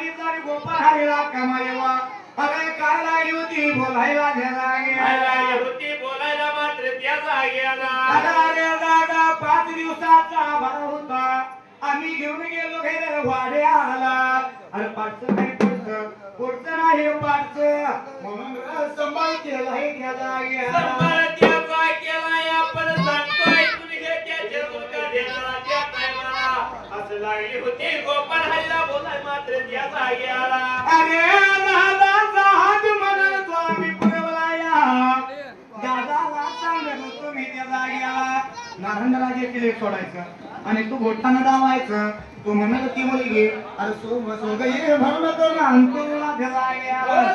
हरीचा आणि गोपाळ हरीला कमायवा अरे काय लागली होती बोलायला होती बोलायला मात्र त्या जागेला अरे दादा 5 दिवसाचा भरा होता आम्ही घेऊन गेलो घरी वाड्याला अरे पाठचं नाही पुढचं नाही पाठचं म्हणून संभाळ केलाय त्या जागेला संभाळ त्याचा केलाय आपण सांगतोय तुम्ही त्याच्या मुलगा देणारा त्या टायमाला असं लागली होती गोपाळ हल्ला बोलाय मात्र त्या जागेला अरे दादाचा हात म्हणून तो आम्ही पुरवलाया दादाला सांगत तुम्ही त्या जागेला नारंगराजे किल्ले सोडायचं आणि तू घोटानं दावायचं तू म्हणत ती मुलगी अरे सोग ये म्हणून तो तुला त्या जागेला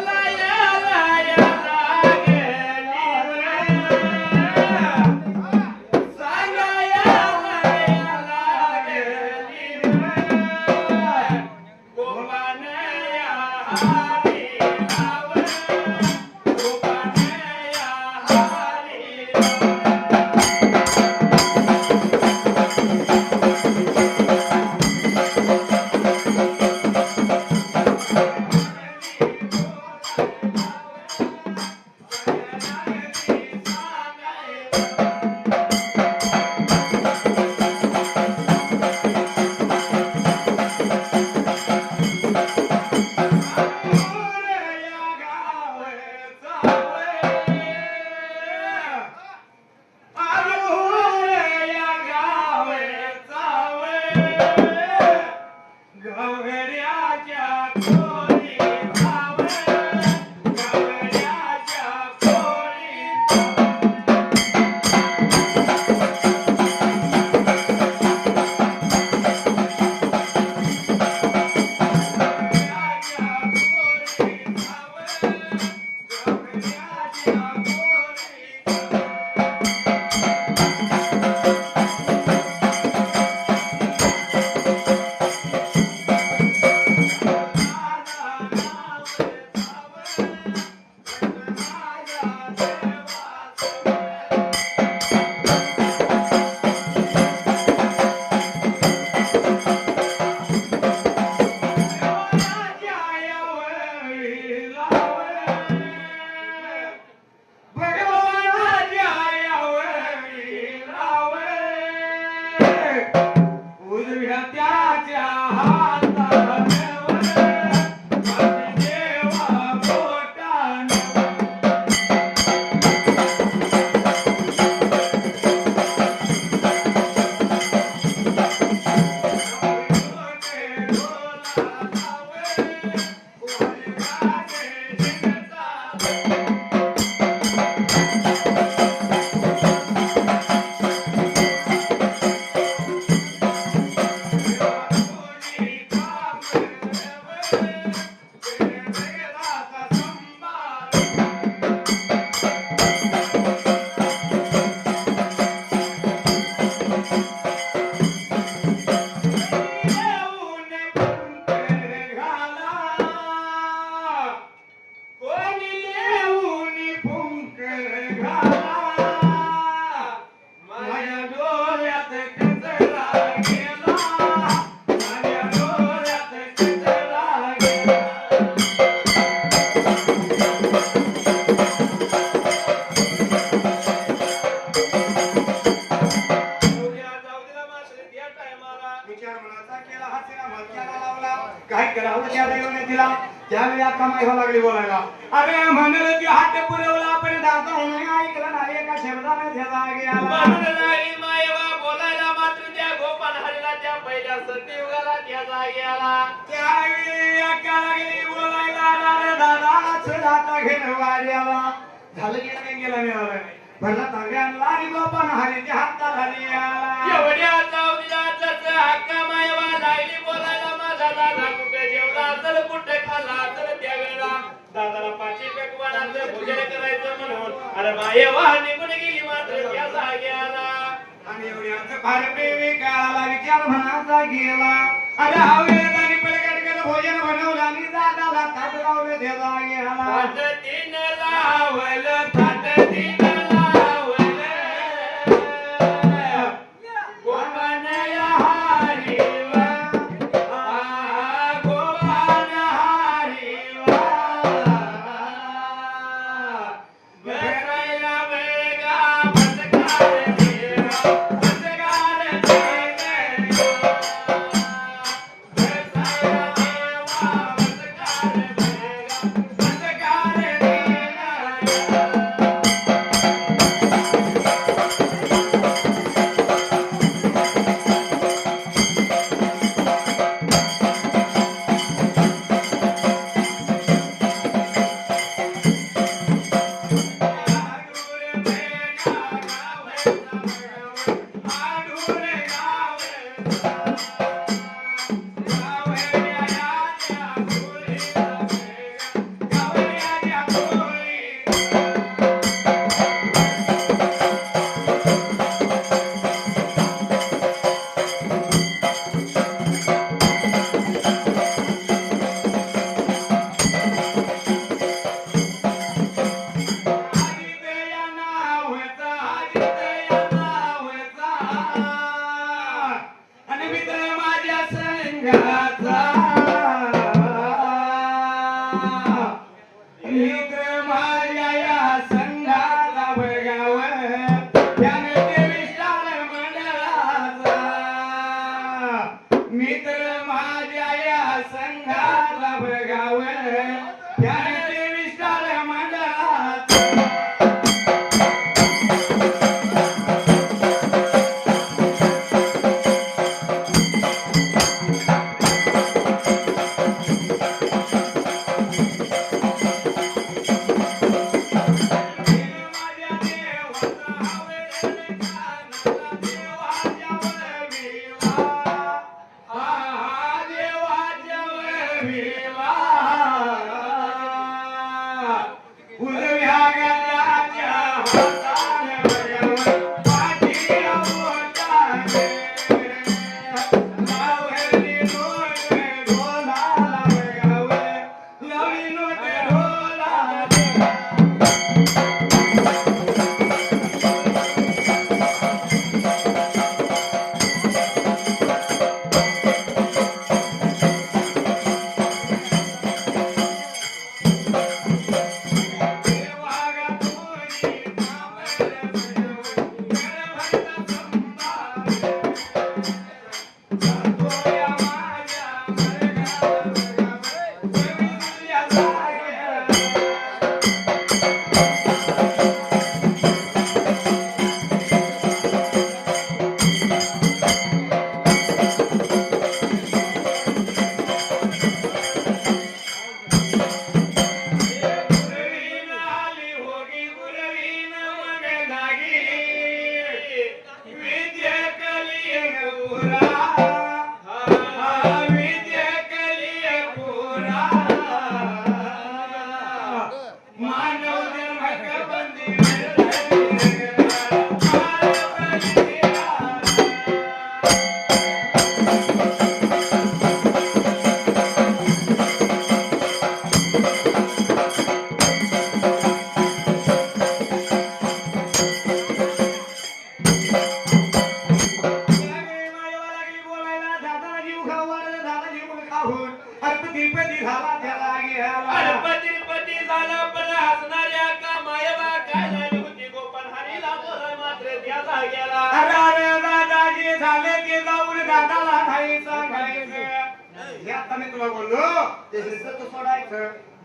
काय करावं त्या देवाने तिला त्यावेळी आता माहिती लागली बोलायला अरे म्हणलं ती हात पुरवला पण दादा नाही ऐकलं नाही एका शब्दाने त्याला म्हणून मायवा बोलायला मात्र त्या गोपाळ हल्ला त्या पहिल्या सत्ययुगाला त्या जागेला त्यावेळी एका लागली बोलायला अरे दादाच दाता घेणं वाड्याला झालं गेलं काही गेलं मिळालं भरला तांब्या आणला आणि गोपाळ हरीच्या हाताला लिहायला एवढ्या जाऊदिराच हक्का मायवा लागली बोलायला माझा दादा कुठे जेवला तर कुठे खाल्ला तर त्यावेळेला दादाला पाचशे पेकवानाचं भोजन करायचं म्हणून अरे मायवा निघून गेली मात्र त्या जागेला आणि एवढ्याच फार प्रेमी काळाला विचार म्हणाचा गेला अरे हवेत आणि पलकट भोजन बनवलं आणि दादाला ताट लावलं त्या जागेला तीन लावलं थाट तीन गोपाळ रंगाला बघाव त्याने विस्तार मंडळात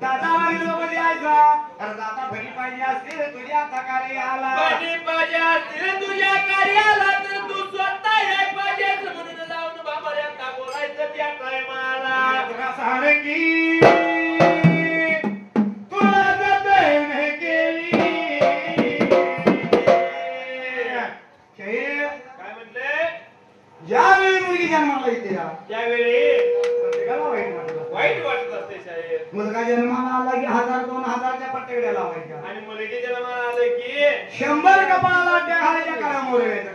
दादा भरी पाहिजे असतील तुझ्या कार्याला भरी पाहिजे असतील तुझ्या कार्याला तर तू स्वतः हे पाहिजेच म्हणून लावून बाबा यांना बोलायचं त्या टायमाला तुला सांग की तुला जतन केली काय म्हटले ज्यावेळी मुलगी जन्माला येते त्यावेळी वाईट वाटत असते साहेब मुलगा जन्माला आला की 1000-2000च्या पट्टेकडे लावायच्या आणि मुलगी जन्माला आले की 100 कपाळाला घालायच्या काळा मोरवायचं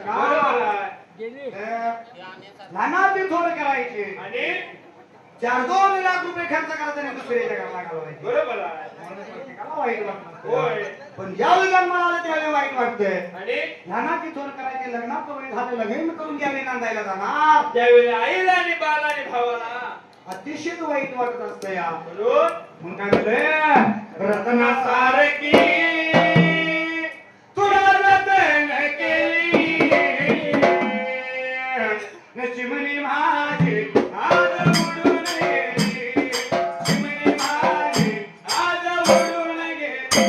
लहानाची थोडं करायचे आणि 4-2 लाख रुपये खर्च करायचा आणि दुसऱ्याच्या घराला घालवायचे बरोबर आहे प्रत्येकाला वाईट वाटत होय पण ज्यावेळी जन्माला आलं त्यावेळी वाईट वाटतंय आणि लहानाची थोड करायची लग्नाचं वय झालं लग्न करून ज्यावेळी नांदायला जाणार त्यावेळी आईला आणि बाला आणि भावाला अतिशय वाईट वाटत असतं या बरोबर मग काय म्हणले रत्ना सारखी तुला रतन केली चिमणी माझी आज उडून गेली चिमणी माझी आज उडून गेली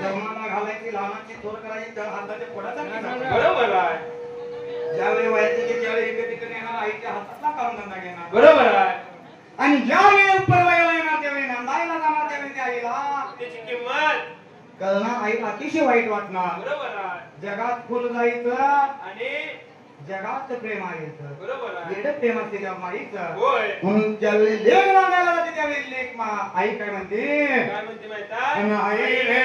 जन्माला घालायची लहानाची थोर करायची तळ हाताच्या पोटाचा बरोबर आहे ज्यावेळी वयाची की त्यावेळी इकडे तिकडे येणार आईच्या हातातला काम धंदा घेणार बरोबर आहे आणि ज्यावेळी उपर वयाला येणार त्यावेळी नांदायला जाणार त्यावेळी त्या आईला त्याची किंमत कळणार आईला अतिशय वाईट वाटणार बरोबर आहे जगात फुल जायचं आणि जगात प्रेम आहे बरोबर आहे येडं प्रेम असते त्या माईचं होय म्हणून ज्यावेळी लेख नांदायला जाते त्यावेळी लेख आई काय म्हणते काय म्हणते माहिती आहे? आई रे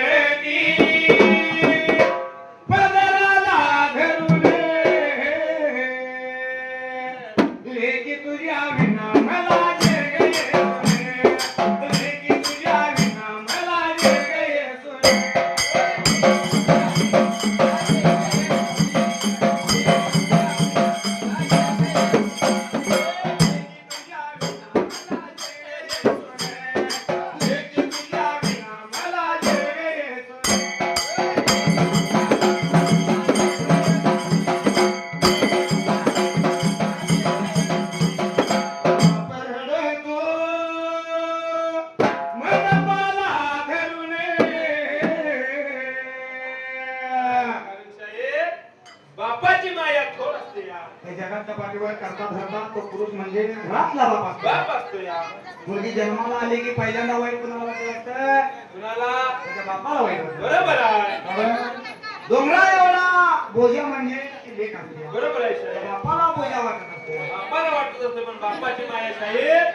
या जगाच्या पाठीवर करता धरता तो पुरुष म्हणजे घरातला बाप असतो. बाप असतो या. मुलगी जन्माला आली की पहिल्यांदा वाईट कुणाला वाटतं? कुणाला? त्याच्या बापाला वाईट वाटतं. बरोबर आहे. बरोबर? डोंगरा एवढा बोजा म्हणजे ती लेक असते. बरोबर आहे त्या साहेब. बापाला बोजा वाटत असते. बापाला वाटत असते पण बापाची माया साहेब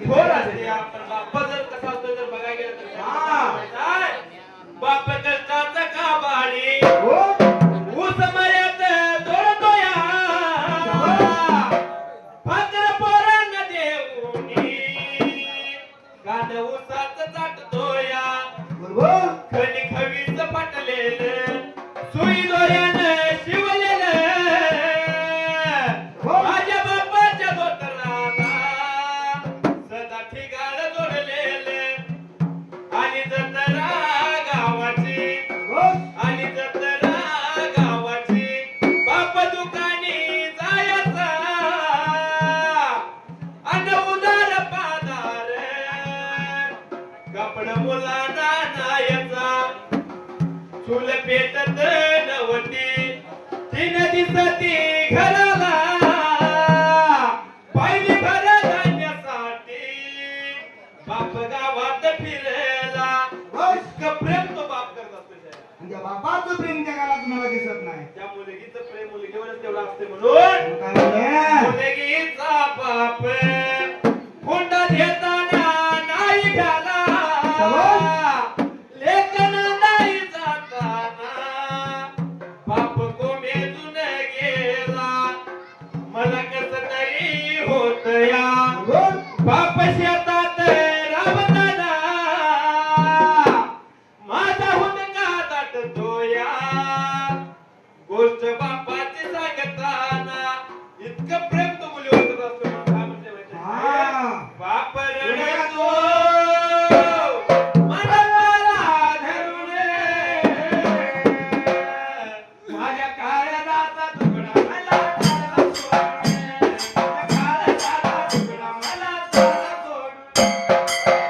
थोर असते. आपण बाप्पा जर कसा असतो जर बघायला गेलं तर हा. बाप कष्टाचा का बाळी हो? ऊस मळ्यात तोडतोया फादर पोरांना देऊनी गाड ऊसात चाटतोया बरोबर? खणी खवीच फाटलेलं सुई दोऱ्यानं शिवलेलं माझ्या बापाच्या धोतराला सदा ठिकाण जोडलेलं आणि जत्रा गावाची हो? आणि जत्रा गावाची बाप दुकानी जायचा अन उदार पादार कपड मुलांना नायाचा चूल पेटत नवती तीन दिसती घराला पहिली घर धान्यासाठी बाप गावात फिरला इतकं प्रेम तो बाप करत असतो साहेब. आणि त्या बापाचं प्रेम जगाला तुम्हाला दिसत नाही. त्या मुलगीचं प्रेम मुलगीवरच तेवढं असते म्हणून मग काय म्हणले? मुलगीचा बाप हुंडा देताना नाही घाला लेखन नाही जाताना बाप कोमेजून गेला मला कस तरी होत या बरोबर? बाप शेतात राबताना माझा हुंडका दाटतो या गोष्ट बापाची सांगताना इतकं प्रेम तो मुलीवर असतो. काय म्हणते माहिती आहे? हा. बाप रडतो मनाला धरून माझ्या काळ्या दाता तुकडा मला चालला सोडून. माझ्या काळ्या दाता तुकडा मला चालला सोडून.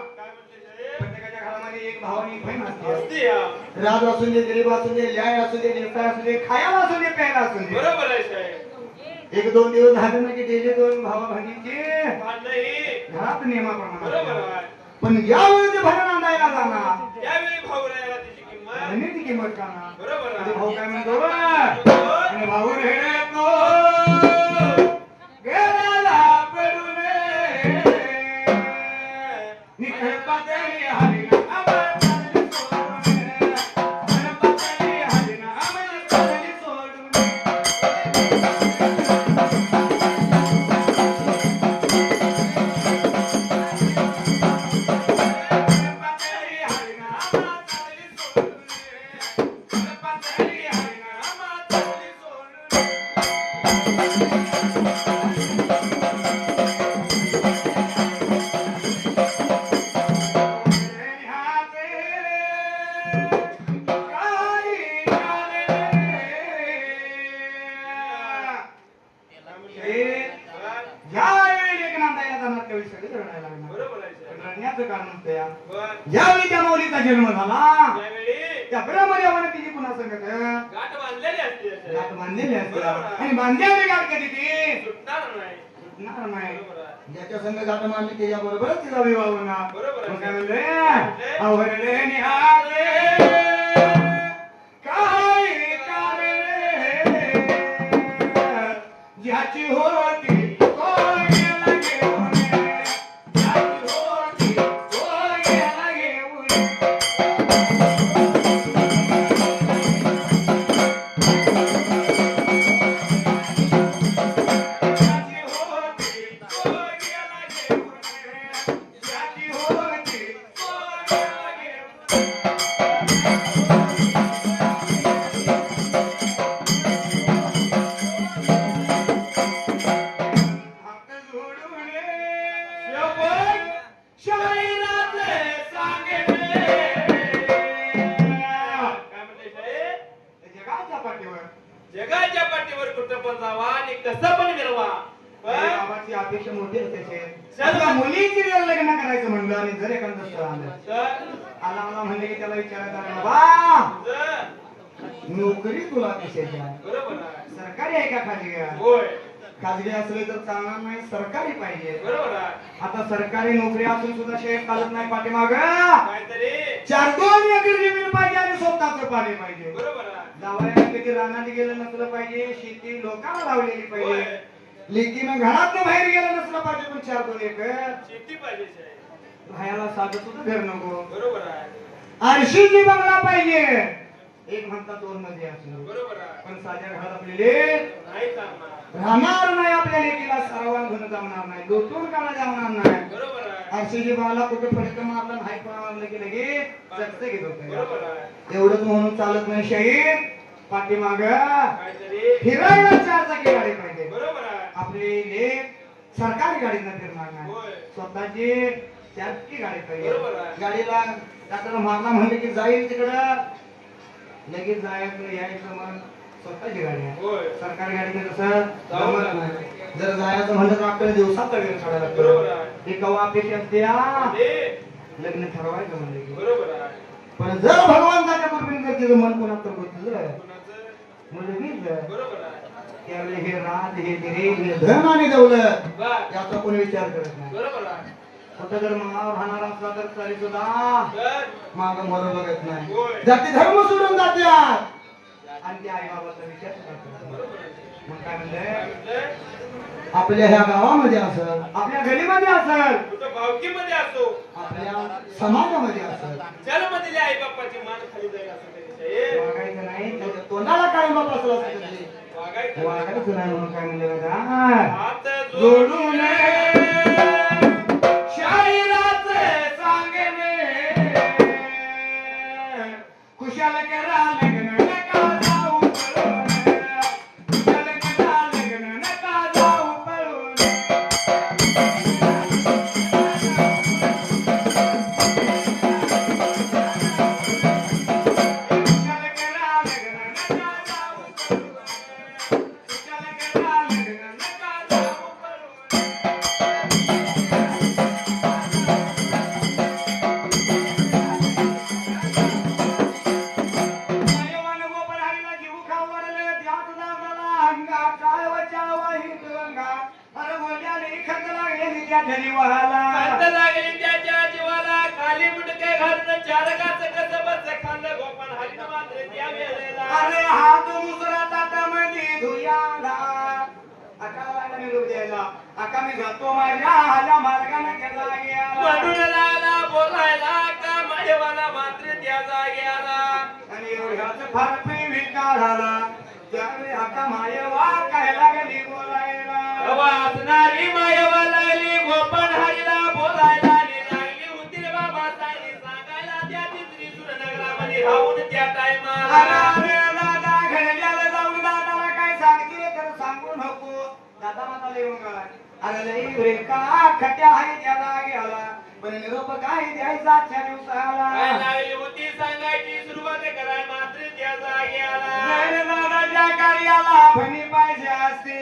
प्रत्येकाच्या घरामध्ये एक भाव आणि एक बहीण असते. असते या. राज असू दे, गरीब असू दे, न्याय असू दे, नेता असू दे, खायला असू दे, प्यायला असू दे. बरोबर आहे साहेब. एक दोन दिवस झाले ना की डेली दोन भावा बहिणीचे भांडणही घरात नियमाप्रमाणे. बरोबर आहे. पण यावेळी ते भजन आणायला जाणार त्यावेळी भाऊ राहिला त्याची किंमत बहिणीची किंमत करणार. बरोबर आणि आहे. भाऊ काय म्हणतो? आणि भाऊ रे तो गेला पडून निखळ पातळी हरिना आम्हाला चालली सोडून. निखळ पातळी हरिना आम्हाला चालली सोडून. पातळी हरिना आम्हाला चालली सोडून. पातळी हरिना आम्हाला चालली सोडून. बरोबर आहे साहेब. बर. ज्यावेळी त्या माऊलीचा जन्म झाला त्यावेळी त्या ब्रह्मदेवाने तिची पुन्हा संगत गाठ बांधलेली असते साहेब. गाठ बांधलेली असते. बरोबर आहे. आणि बांधलेली गाठ कधी ती सुटणार नाही. सुटणार नाही. बरोबर आहे. ज्याच्या संग गाठ मारली त्याच्या बरोबरच तिचा विवाह होणार. बरोबर आहे. मग काय म्हणले? आवरले निहाळे काय कारणे ज्याची होती तो गेला घेऊन. ज्याची होती तो गेला घेऊन. ज्याची होती तो गेला घेऊन. ज्याची होती तो गेला घेऊन. पाठीवर जगाच्या पाठीवर कुठं पण जावा आणि कसं पण मिळवा पण बाबाची अपेक्षा मोठी असते सगळ्या मुलीची जर लग्न करायचं म्हणलं आणि जर एखादं स्थळ आलं तर आला मला म्हणले की त्याला विचारायचं आहे, बाबा तुझं नोकरी तुला कशाची आहे? बरोबर आहे सरकारी आहे का खाजगी आहे? होय खाजगी असले तर चालणार नाही, सरकारी पाहिजे. बरोबर आहे आता सरकारी नोकरी असून सुद्धा शेत चालत नाही पाठीमाग काहीतरी 4-2 एकर जमीन पाहिजे आणि स्वतःच पाणी पाहिजे. बरोबर आहे जावयाने कधी रानात गेलं नसलं पाहिजे, शेती लोकांना लावलेली पाहिजे. होय. लेकीनं घरात बाहेर गेलं नसलं पाहिजे, पण 4-2 एकर शेती पाहिजे साहेब. राहायला साधं सुद्धा घर नको. बरोबर आहे आरशीची बंगला पाहिजे. एक म्हणतात 2 मध्ये असणं, बरोबर आहे पण साध्या घरात आपले लेक नाही चालणार राहणार नाही, आपल्या लेकीला सर्वांग घेऊन जमणार नाही, लोटून काढा जमणार नाही. बरोबर आहे आरशीची बंगला कुठे फडक मारलं हाय मारलं की लगे चकचकीत होतं. बरोबर आहे एवढंच म्हणून चालत नाही शाहीर, पाठीमाग काहीतरी फिरायला 4 चाकी गाडी पाहिजे. बरोबर आहे आपली लेक सरकारी गाडीनं फिरणार नाही, होय स्वतःची 4 चाकी गाडी पाहिजे. बरोबर आहे. गाडीला टाकायला मारला म्हणलं की जाईल तिकडं लगेच जायचं यायचं, मग स्वतःची गाडी आहे. होय सरकारी गाडीने कसं जमत नाही. जर जायचं म्हणलं तर आपल्याला दिवसाचा वेळ काढायला बरोबर लागतो. आहे ते कवा अपेक्षा असते ते लग्न ठरवायचं म्हणलं की. बरोबर आहे पण जर भगवंताच्या कृपेने जर तिचं मन कोणात तर गुंतलं कुणाचं म्हणजे मीच बरोबर आहे त्यावेळी हे राज हे दिरे हे धन आणि दौलत बर याचा कोणी विचार करत नाही. बरोबर आहे कुठं जर मनावर राहणार असला तर तरी सुद्धा तर माग मोर बघत नाही. होय. जाती धर्म सोडून जात्यात आणि त्या आई बाबाचा विचार करतात. बरोबर आहे मग काय म्हणले, काय म्हणलं आपल्या ह्या गावामध्ये असल, आपल्या गलीमध्ये असल, कुठं भावकीमध्ये असो आपल्या समाजामध्ये असल, जन्मदिले आई बाप्पाची मान खाली जाईल असं तरी साहेब वागायचं नाही. त्याच्या तोंडाला काय बाप असला तरी वागायचं वागायचं नाही म्हणून काय म्हणले बघा, हात जोडून शाहिराचे सांगणे कुशाल करा लग्न नका जाऊ पळून, कुशाल करा लग्न नका जाऊ पळून. कुशाल करा लग्न नका जाऊ पळून, कुशाल करा लग्न नका जाऊ पळून. मायवान गोपाळ हरीला जीव खाऊ वाढले, त्यात दादाला अंगात काय वचावा हिंदुंगा. अरे बोलल्याने खत लागलेली त्या घरी वहाला. खत लागली त्याच्या जीवाला खाली मुंडके घालून चार गाच कसं बस खाल्लं गोपाळ हरीनं मात्र त्या वेळेला अरे हात मुसरा ताटामध्ये धुयाला. अकाला निरोप द्यायला, अका मी जातो माझ्या आल्या मार्गाने गेला गेला. म्हणून लागला बोलायला का मायवाला मात्र त्या जाग्याला आणि एवढ्याच फार प्रेमी काढाला. त्यावेळी आता मायवा काय लागली बोलायला. हवा असणारी मायवा लागली गोपाळ हरीला बोलायला आणि लागली होती रे बाबा ताईने सांगायला त्या तिसरी सुरनगरामध्ये राहून त्या अरे टायमाला अरे दादा घरल्याला जाऊन दादाला काय सांगते तर सांगू नको. दादा मला येऊन काय अरे लई ब्रेका खट्या आहे त्याला गेला, पण निरोप काय द्यायचा आजच्या काय दिवसाला. लागली होती सांगायची सुरुवात कराय मात्र त्या जाग्याला जर दादाच्या कार्याला भणी पाहिजे असते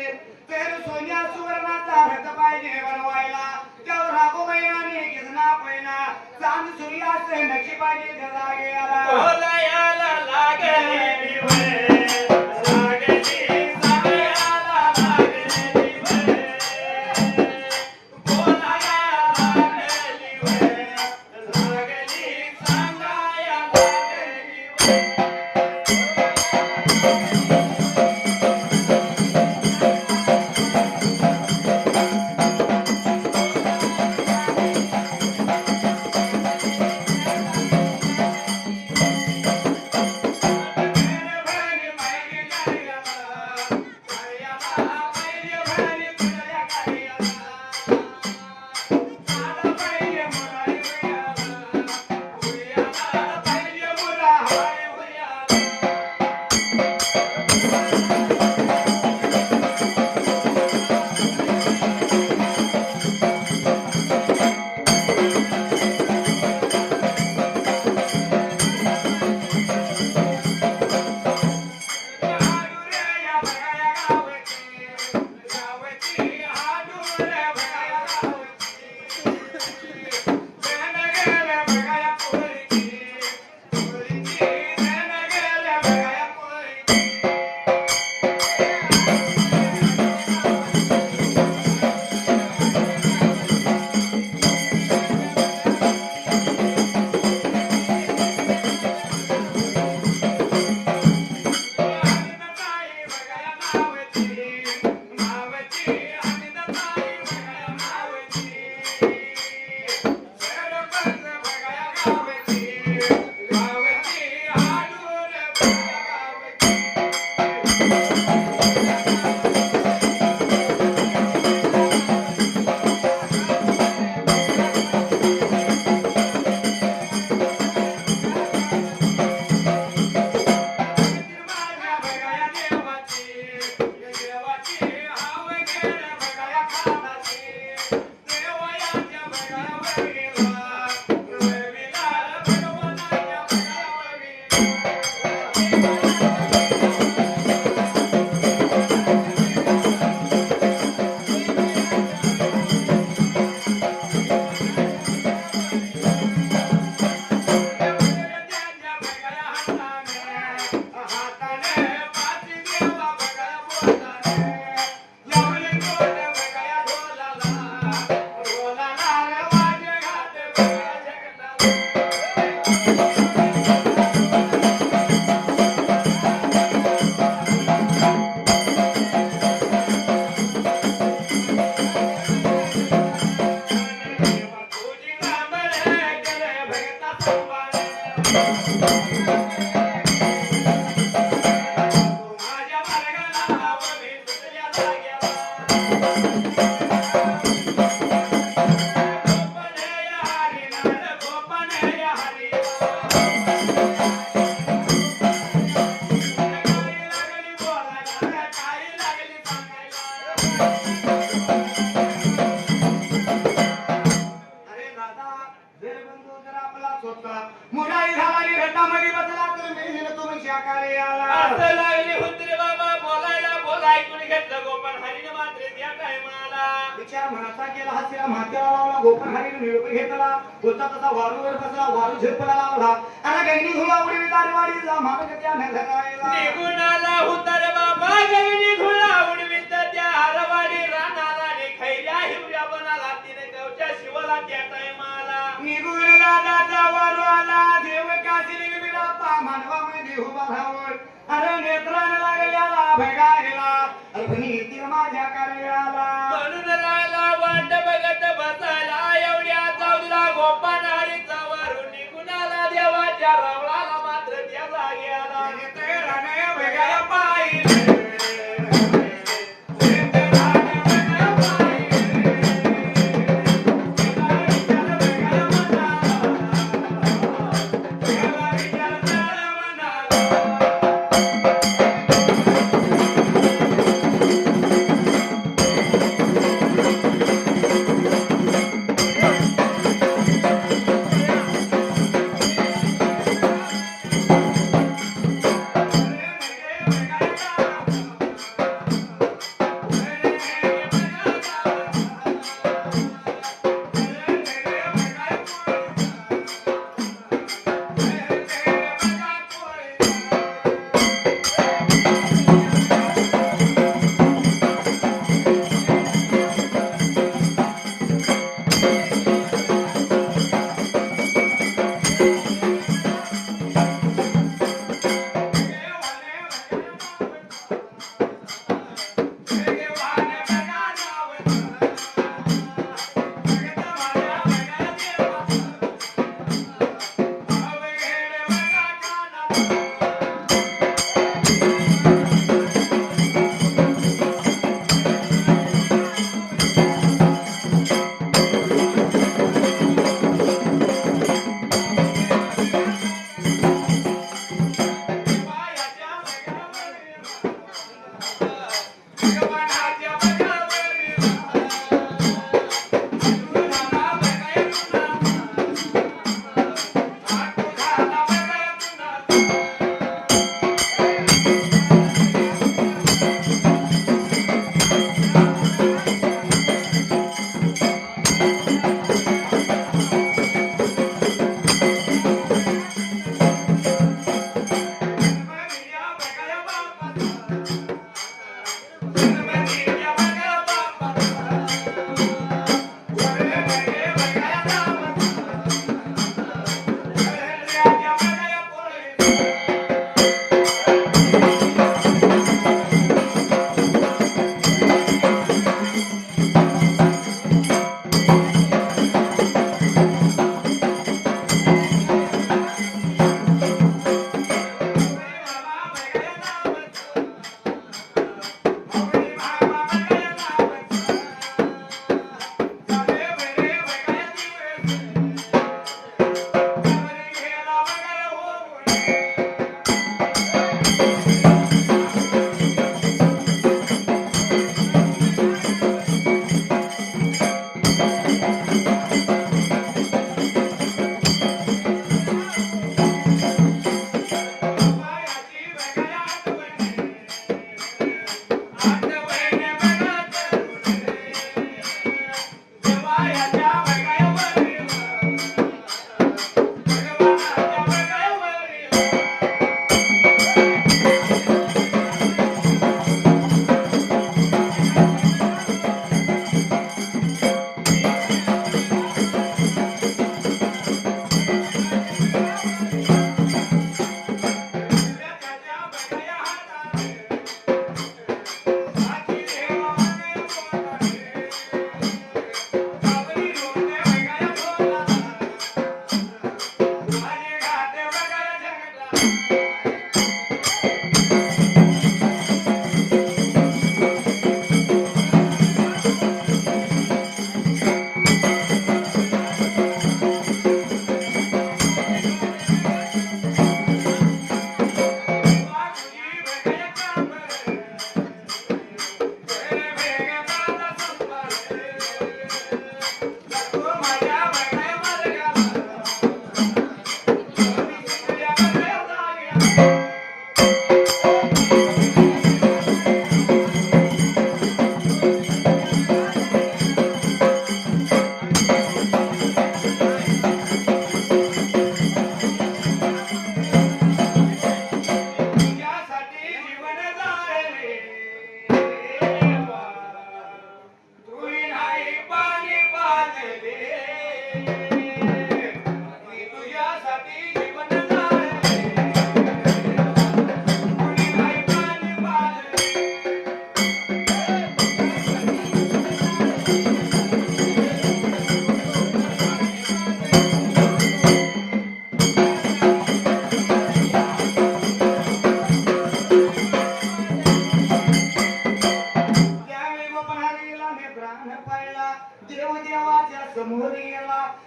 तर सोन्या सुवर्णाचा रथ पाहिजे बनवायला. त्यावर रागो महिनाने किसना पैना चांद सूर्याचे नक्षी पाहिजे त्या जागेला. बोलायला लागली वय, लागली सांगायला लागली वय. बोलायला लागली वय, लागली सांगायला लागली वय. मुराई झाली घटामध्ये बसला तर मी तुम्ही शाकाहारी आला असं लागली होती रे बाबा बोलायला ऐकून घेतलं गोपाळ हरीने मात्र त्या टायमाला विचार मनाचा केला हसीला म्हात्याला लावला गोपाळ हरीने निरोप घेतला होता तसा वारूवर बसला वारू झेपला लावला आणि गैनी धुळा उडवी दारवाडीला मागच्या नगरायला निघून आला होता रे बाबा गैनी धुळा उडवीत त्या हरवाडी रानाला ने खैऱ्या हिवऱ्या बनाला तिने गावच्या शिवला त्या टायमाला निघून दादाचा वारू आला देव काशी बिरापा मानवामध्ये उभा राहून अरे नेत्राने लागल्याला भेगायला अग्नी ती माझ्या कार्याला म्हणून राहिला वाट बघत बसायला एवढ्या जाऊला गोपाळ हरीचा वारू निघून आला देवाच्या रावळाला मात्र त्या जाग्याला नेत्राने भेगाय पाहिले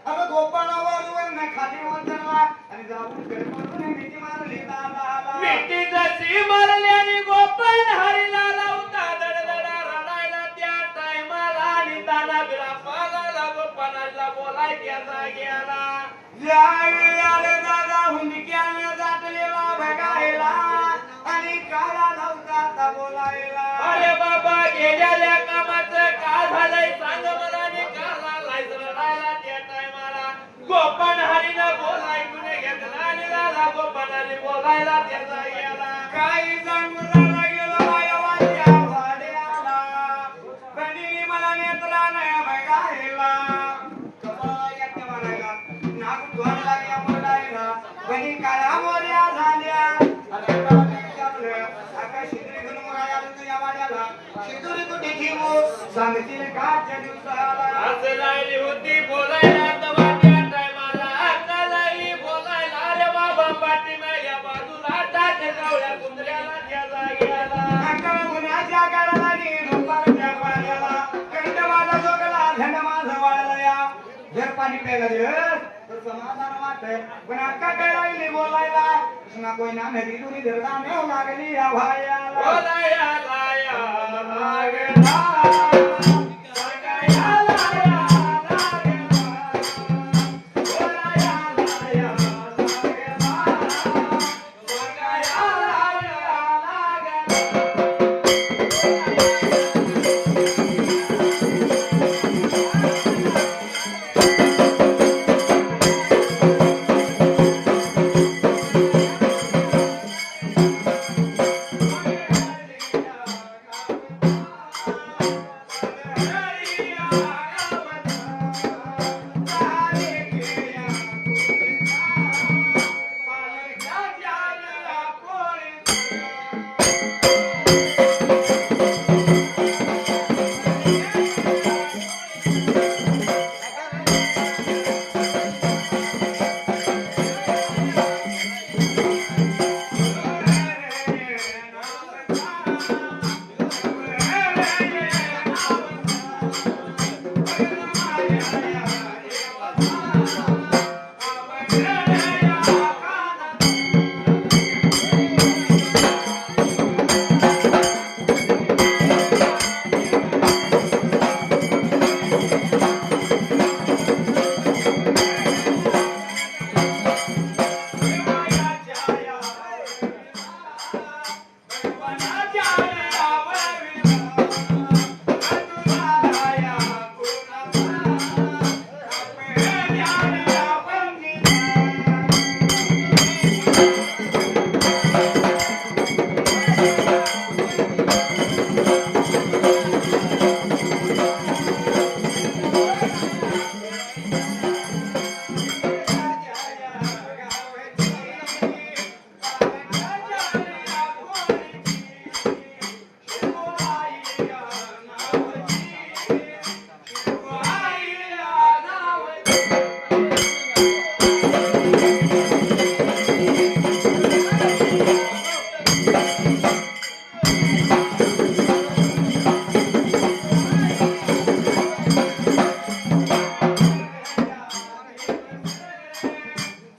अगं गोपाळावर न खाली उतरला आणि जाऊन गडबडून मिठी मारली दादाला. मिठी जशी मारली आणि गोपाळ हरीला लावता दडदडा रडायला त्या टायमाला आणि दादा बिरापाला गोपाळाला बोलायच्या जाग्याला. ज्यावेळी आले दादा हुंडक्यानं जातलेला बघायला आणि काळा नव्हता बोलायला. अरे बाबा गेलेल्या कामाचं का झालंय सांग मला आणि का लागलाय रडायला त्या टायमाला. गोपाळ हरीनं बोलायला घेतला आणि दादा गोपाळाने बोलायला त्या जाग्याला. काही सांगून झाला गेलो वाया वाड्याला बहिणी मला नेत्रानं बघायला. कपाळा येते म्हणायला नाक धुवायला या बोलायला बहिणी काळ्या मोऱ्या झाल्या. अरे बाबा विचारलं आकाश शिदरी घेऊन मुराया तुझ्या वाड्याला शिदुरी कुठे ठेवू सांगतील काच्या दिवसाला. असं लागली होती बोलायला तेव्हा त्या टायमाला अक्कालाही बोलायला. अरे बाबा पाठीमागच्या बाजूला टाक गावल्या कुंदऱ्याला त्या जाग्याला. अंकल उन्हाच्या काळाला नी दुपारच्या पाण्याला कंठ माझा जोगला झंड माझा वाळला या. जर पाणी प्यायला दिलं तर समाधान वाटतंय पण अक्का काय लागली बोलायला कृष्णा कोयना नदी दुरी धरला नेव लागली या भायाला. बोलाया लाया लागला. सगळ्या लाया लागला. बोलाया लाया लागला.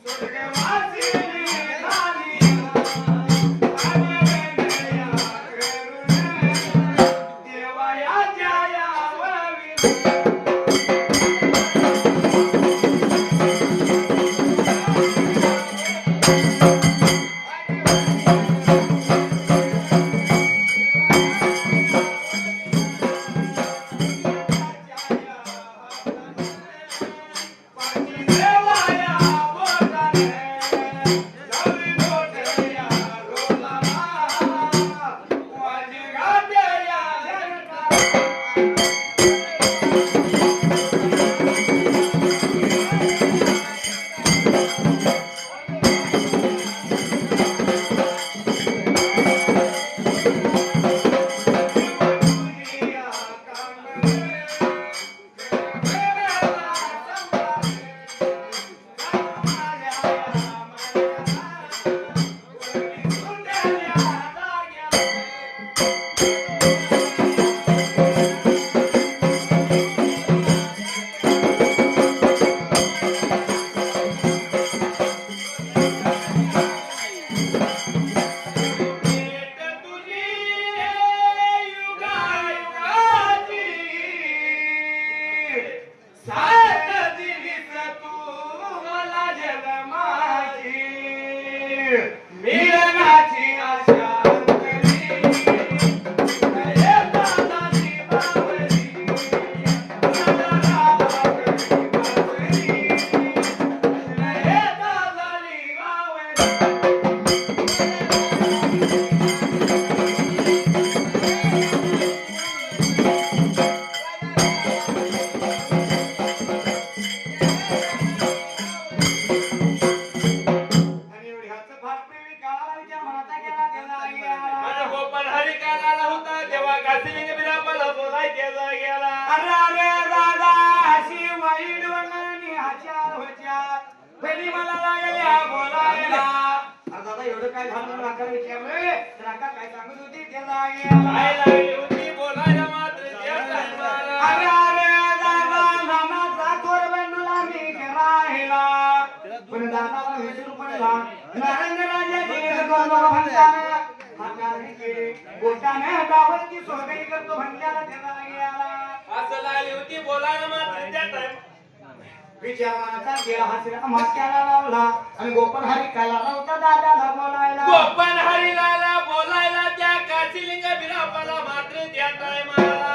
सगळ्या कासिलिंग बिरापाला बोलायच्या जाग्याला अरे अरे दादा अशी वाईट वंगाने हाच्या होच्या पहिली मला लागल्या बोलायला. अरे दादा एवढं काय झालं म्हणून आका विचारलं तर आका काय सांगत होती त्या जाग्याला. काय लागली होती बोलायला मात्र त्या टायमाला. अरे अरे दादा नानाचा थोर बंडूला मी राहिला पण दादाला विसरू पडला नरेंद्र राजाची गोंधळ म्हणताना हाताने केली बोटाने डावरची सोगई करतो म्हणल्याला त्याला गेला. असं लागली होती बोलायला मात्र त्या टायमाला. विचाराचा गेला हासऱ्या माक्याला लावला आणि गोपाल हरी काला लावता दादाला बोलायला. गोपाल हरीला बोलायला त्या कासिलिंग बिरापाला मात्र त्या टायमाला.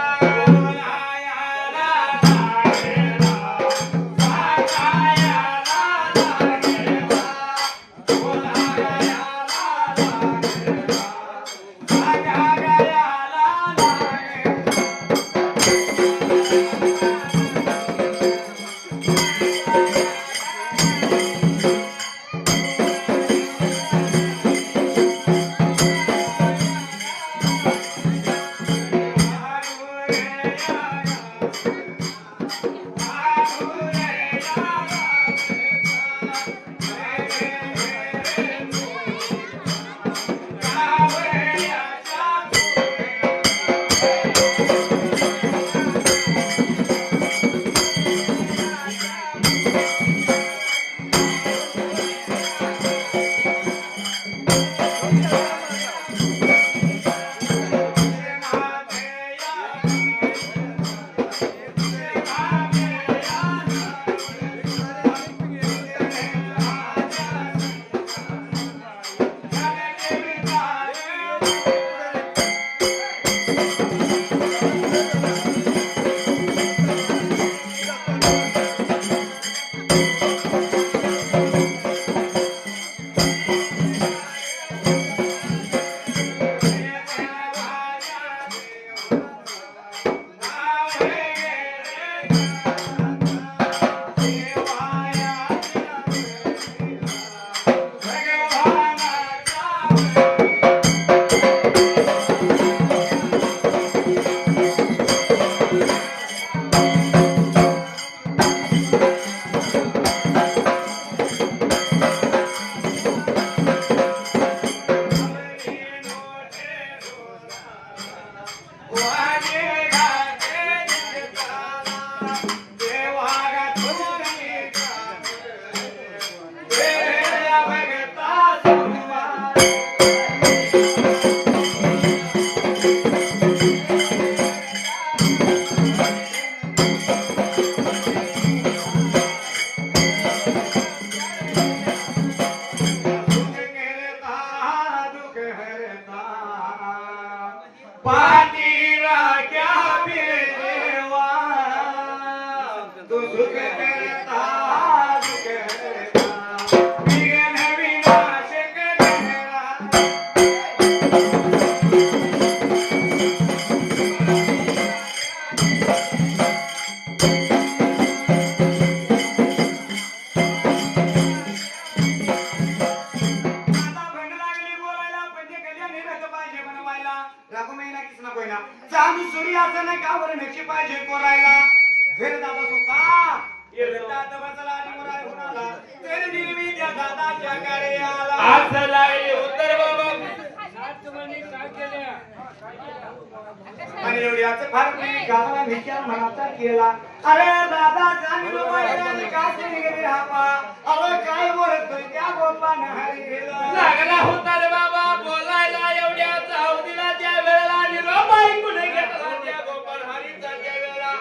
आणि एवढ्याच फार मी गावाला विचार मनाचा केला. अरे दादा जाणलो पाहिजे काशी गेली हापा. अरे काय बोलतोय त्या गोपान हरीला. लागला होता रे बाबा बोलायला एवढ्या चावडीला त्या वेळेला आणि रोबाई कुठे घेतला त्या गोपाल हरीचा त्या वेळेला.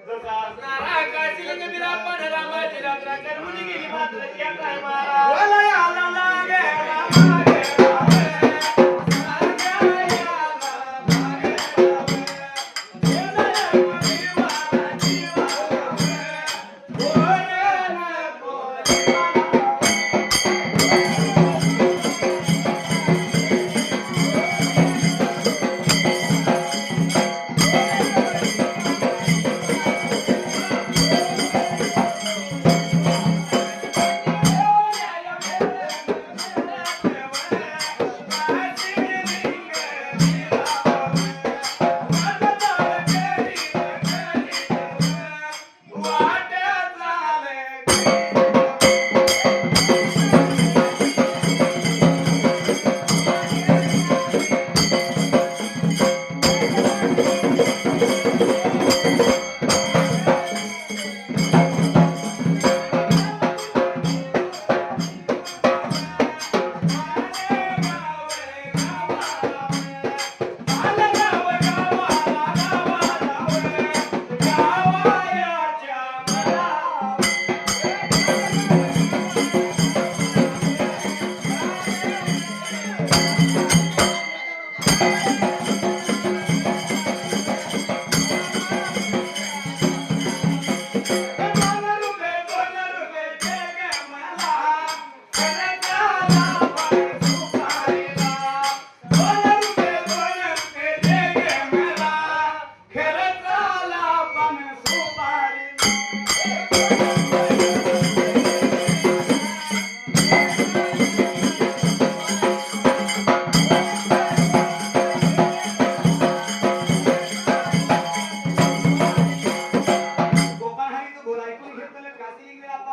जसा असणारा काशीलिंग बिरापण रामाची रात्र करून गेली मात्र त्या टायमाला. बोलाय आला लागे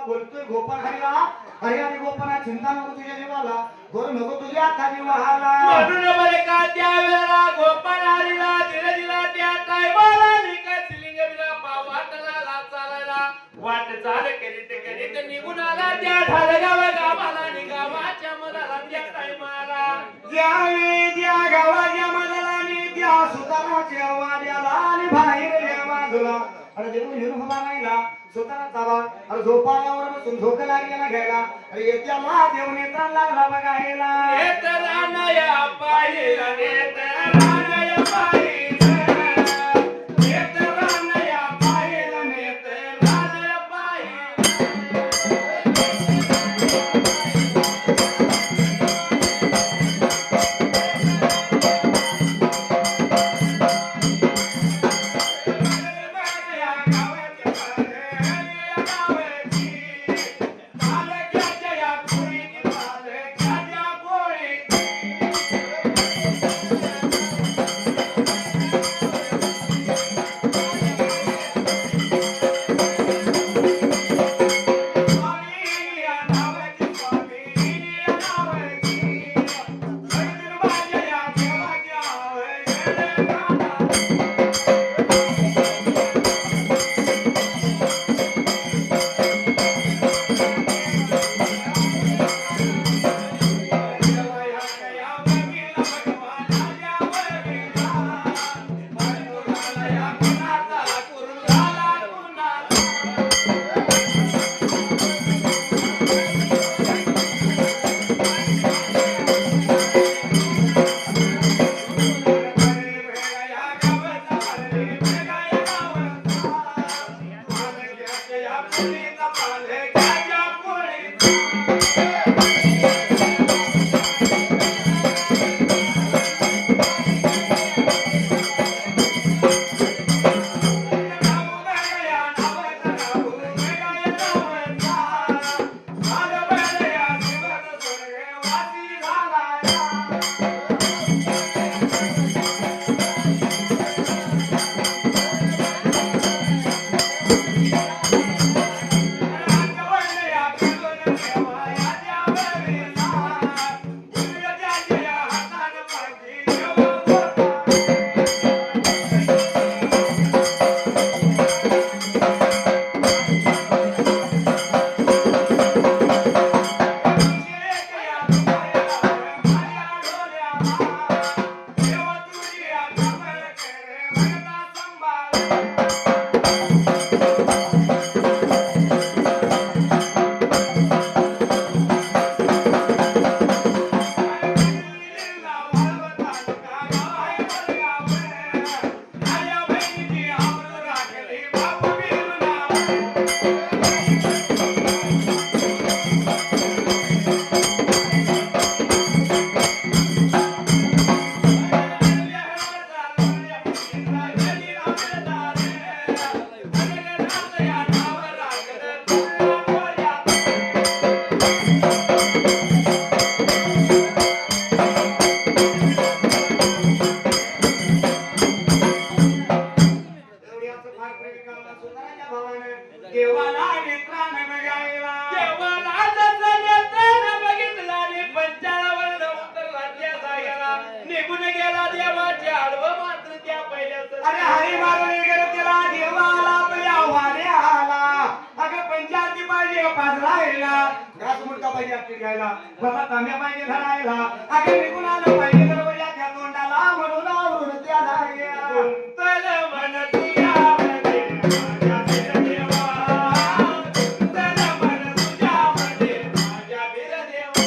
बोलतोय गोपाळ हरिला हरी आणि गोपाळा चिंता नको तुझ्या जीवाला गोर नको तुझ्या हाताने वाहाला म्हणून बरे का त्या वेळेला गोपाळ हरीला धीरे दिला त्या टायमाला निका सिलिंग बिना वाटला चालायला वाट चाल करीत निघून आला त्या ढालगाव गावाला निगावाच्या मधाला त्या टायमाला ज्यावेळी त्या गावाच्या मधाला आणि त्या सुताराच्या वाड्याला आणि बाहेर बाजूला अरे देऊन हिरून उभा राहिला सुतारा चावा अरे झोपाळ्यावर बसून झोक लागलेला घ्यायला अरे येत्या महादेव नेत्रा लागला बघायला नेत्रानया पाहिला नेत्रानया पाहिला नेत्रानया पाहिला नेत्रानया देवाला नेत्राने बघायला देवाला जसा नेत्राने बघितला आणि पंचाळावर उतरला त्या जागेला निघून गेला देवाच्या आडवं मात्र त्या पहिल्याच अरे हरी मारून गेलो त्याला देवाला आपल्या आव्हाने आला अगं पंचायती पाहिजे पाच राहिला घास मुडका पाहिजे आपली घ्यायला बाबा तांब्या पाहिजे धरायला अगं निघून आलं पाहिजे तर बजा त्या तोंडाला म्हणून आवरून त्याला कुंतल मन तुझ्या मध्ये माझ्या बिरदेवा कुंतल मन तुझ्या मध्ये माझ्या बिरदेवा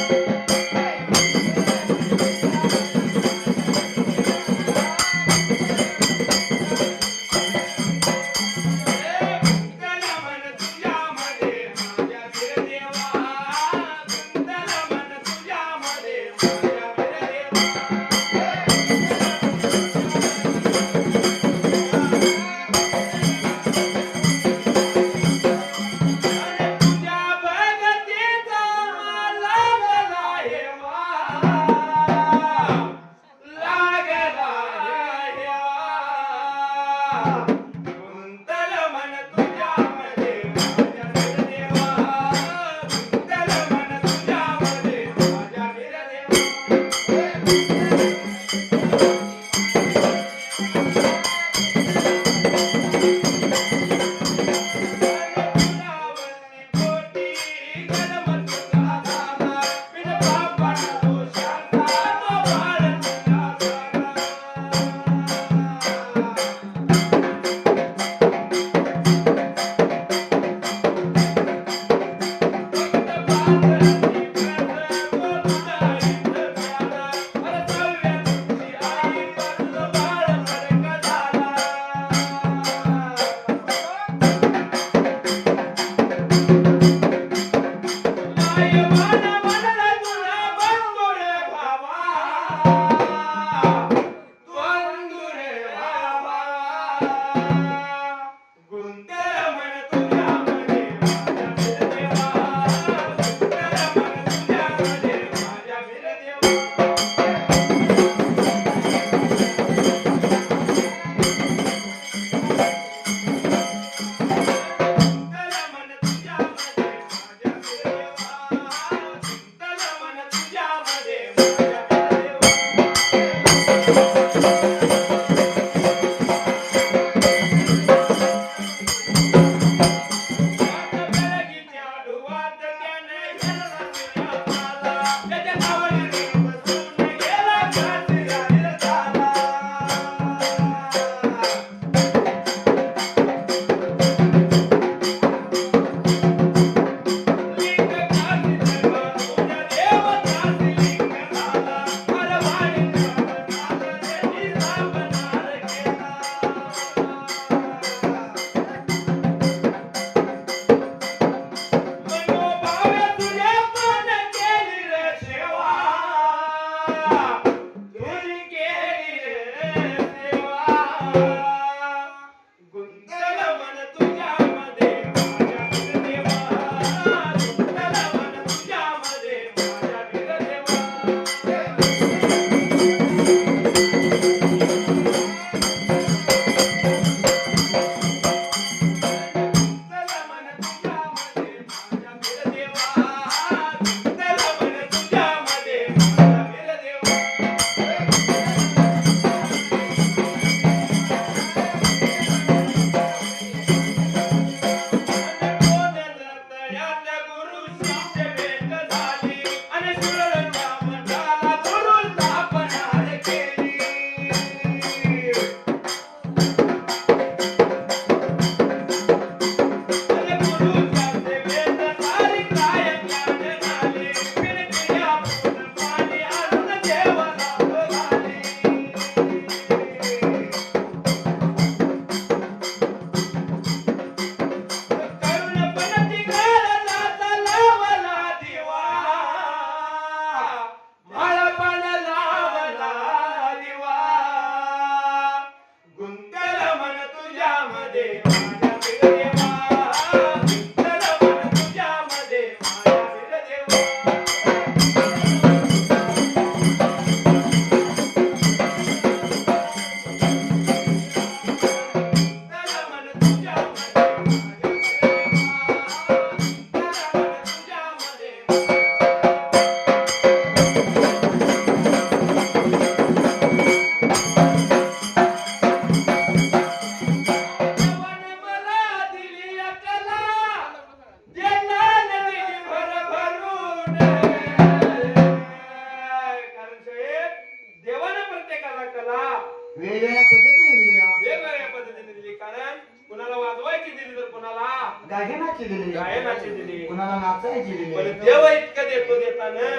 वेगवेगळ्या पद्धतीने दिली हा. वेगवेगळ्या पद्धतीने दिली. कारण कुणाला वाजवायची दिली तर कुणाला गायनाची दिली गायनाची दिली. कुणाला नाचायची दिली पण देव इतकं देतो देताना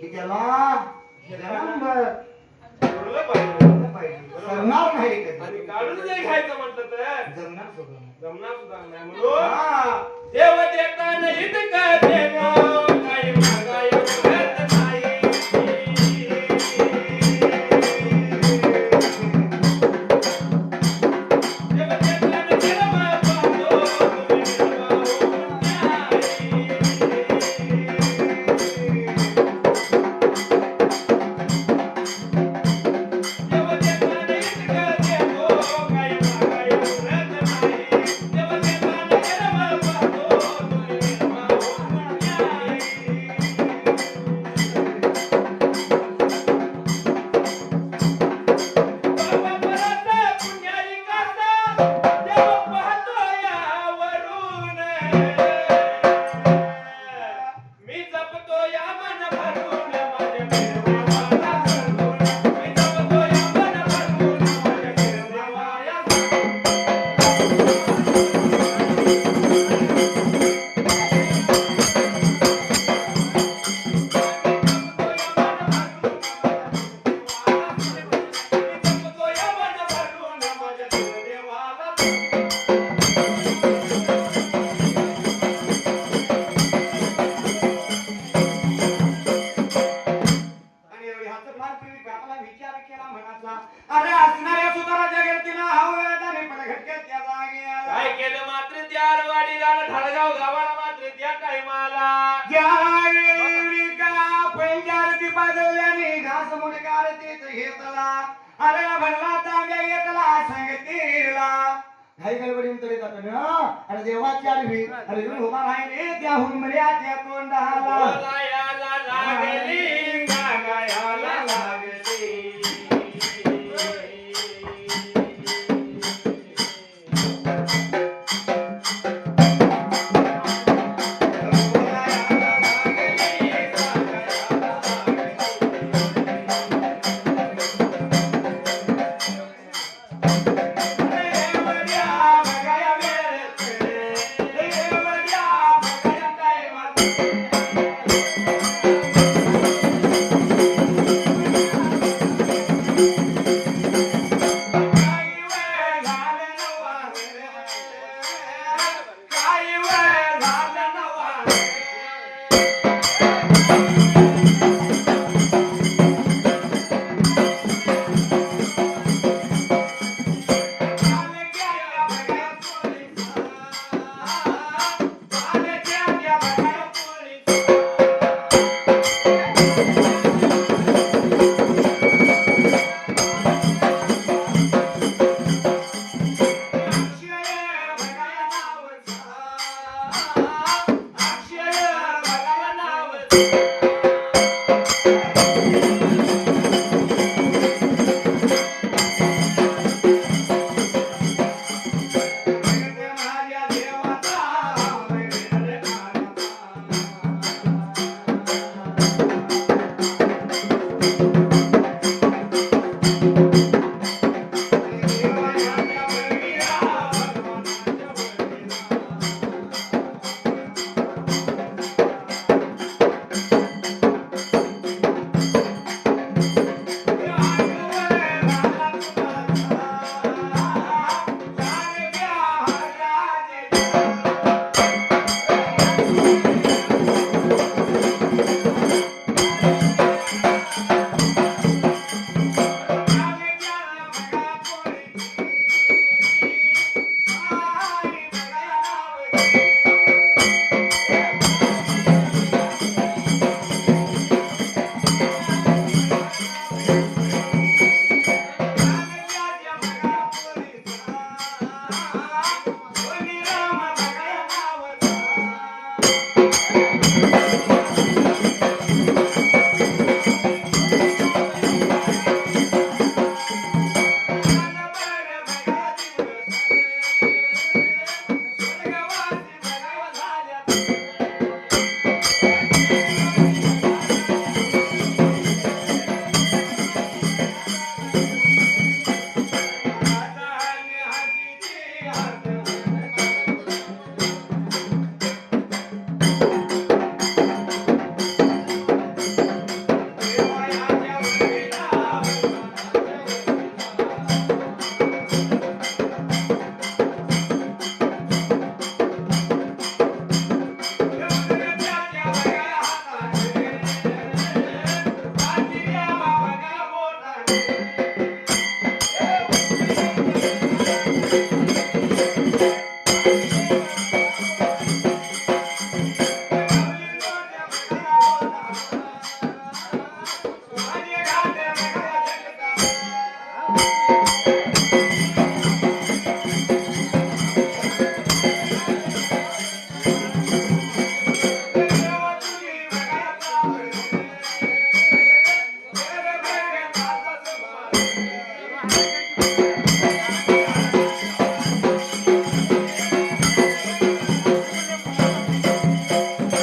की त्याला जन्मभर उरलं पाहिजे. सरणार नाही कधी आणि काढून जर घ्यायचं म्हटलं तर जमणार सुद्धा नाही. जमणार सुद्धा नाही. म्हणून देव देताना इतकं देणं काही मागाय पुरत नाही. देव देताना निर्मळ पाहतो, तुम्ही निर्मळ होऊन न्यायी. देव देताना इतकं देतो, काही मागाय पुरत नाही. देव देताना निर्मळ पाहतो, तुम्ही निर्मळ होऊन न्यायी. बाबा परत पुण्याई कासा, देव पाहतो यावरून. मी जपतो या मन भरून माझ्या देवाला धरून. मी जपतो या मन भरून माझ्या देवाला धरून. जपतो या मन भरून माझ्या देवाला धरून. आणि एवढी हात मार तुम्ही बापाला विचार केला म्हणाचा अरे असणाऱ्या सुताराच्या कीर्तीनं हवेदाने पडघटक्यात त्या जागेला काय केलं मात्र त्या अरवाडीला ढाळगाव गावाला मात्र त्या टायमाला ज्यावेळी का पैजारती पाजवल्याने घास मुडकार तेच घेतला अरे भरला तांब्या घेतला सांगतीला घाई गडबडीन तरी जातो ना अरे देवाची आरवी अरे येऊन उभा राहिले त्या हुंबऱ्याच्या तोंडाला बोलायाला लागली गागायाला लागली.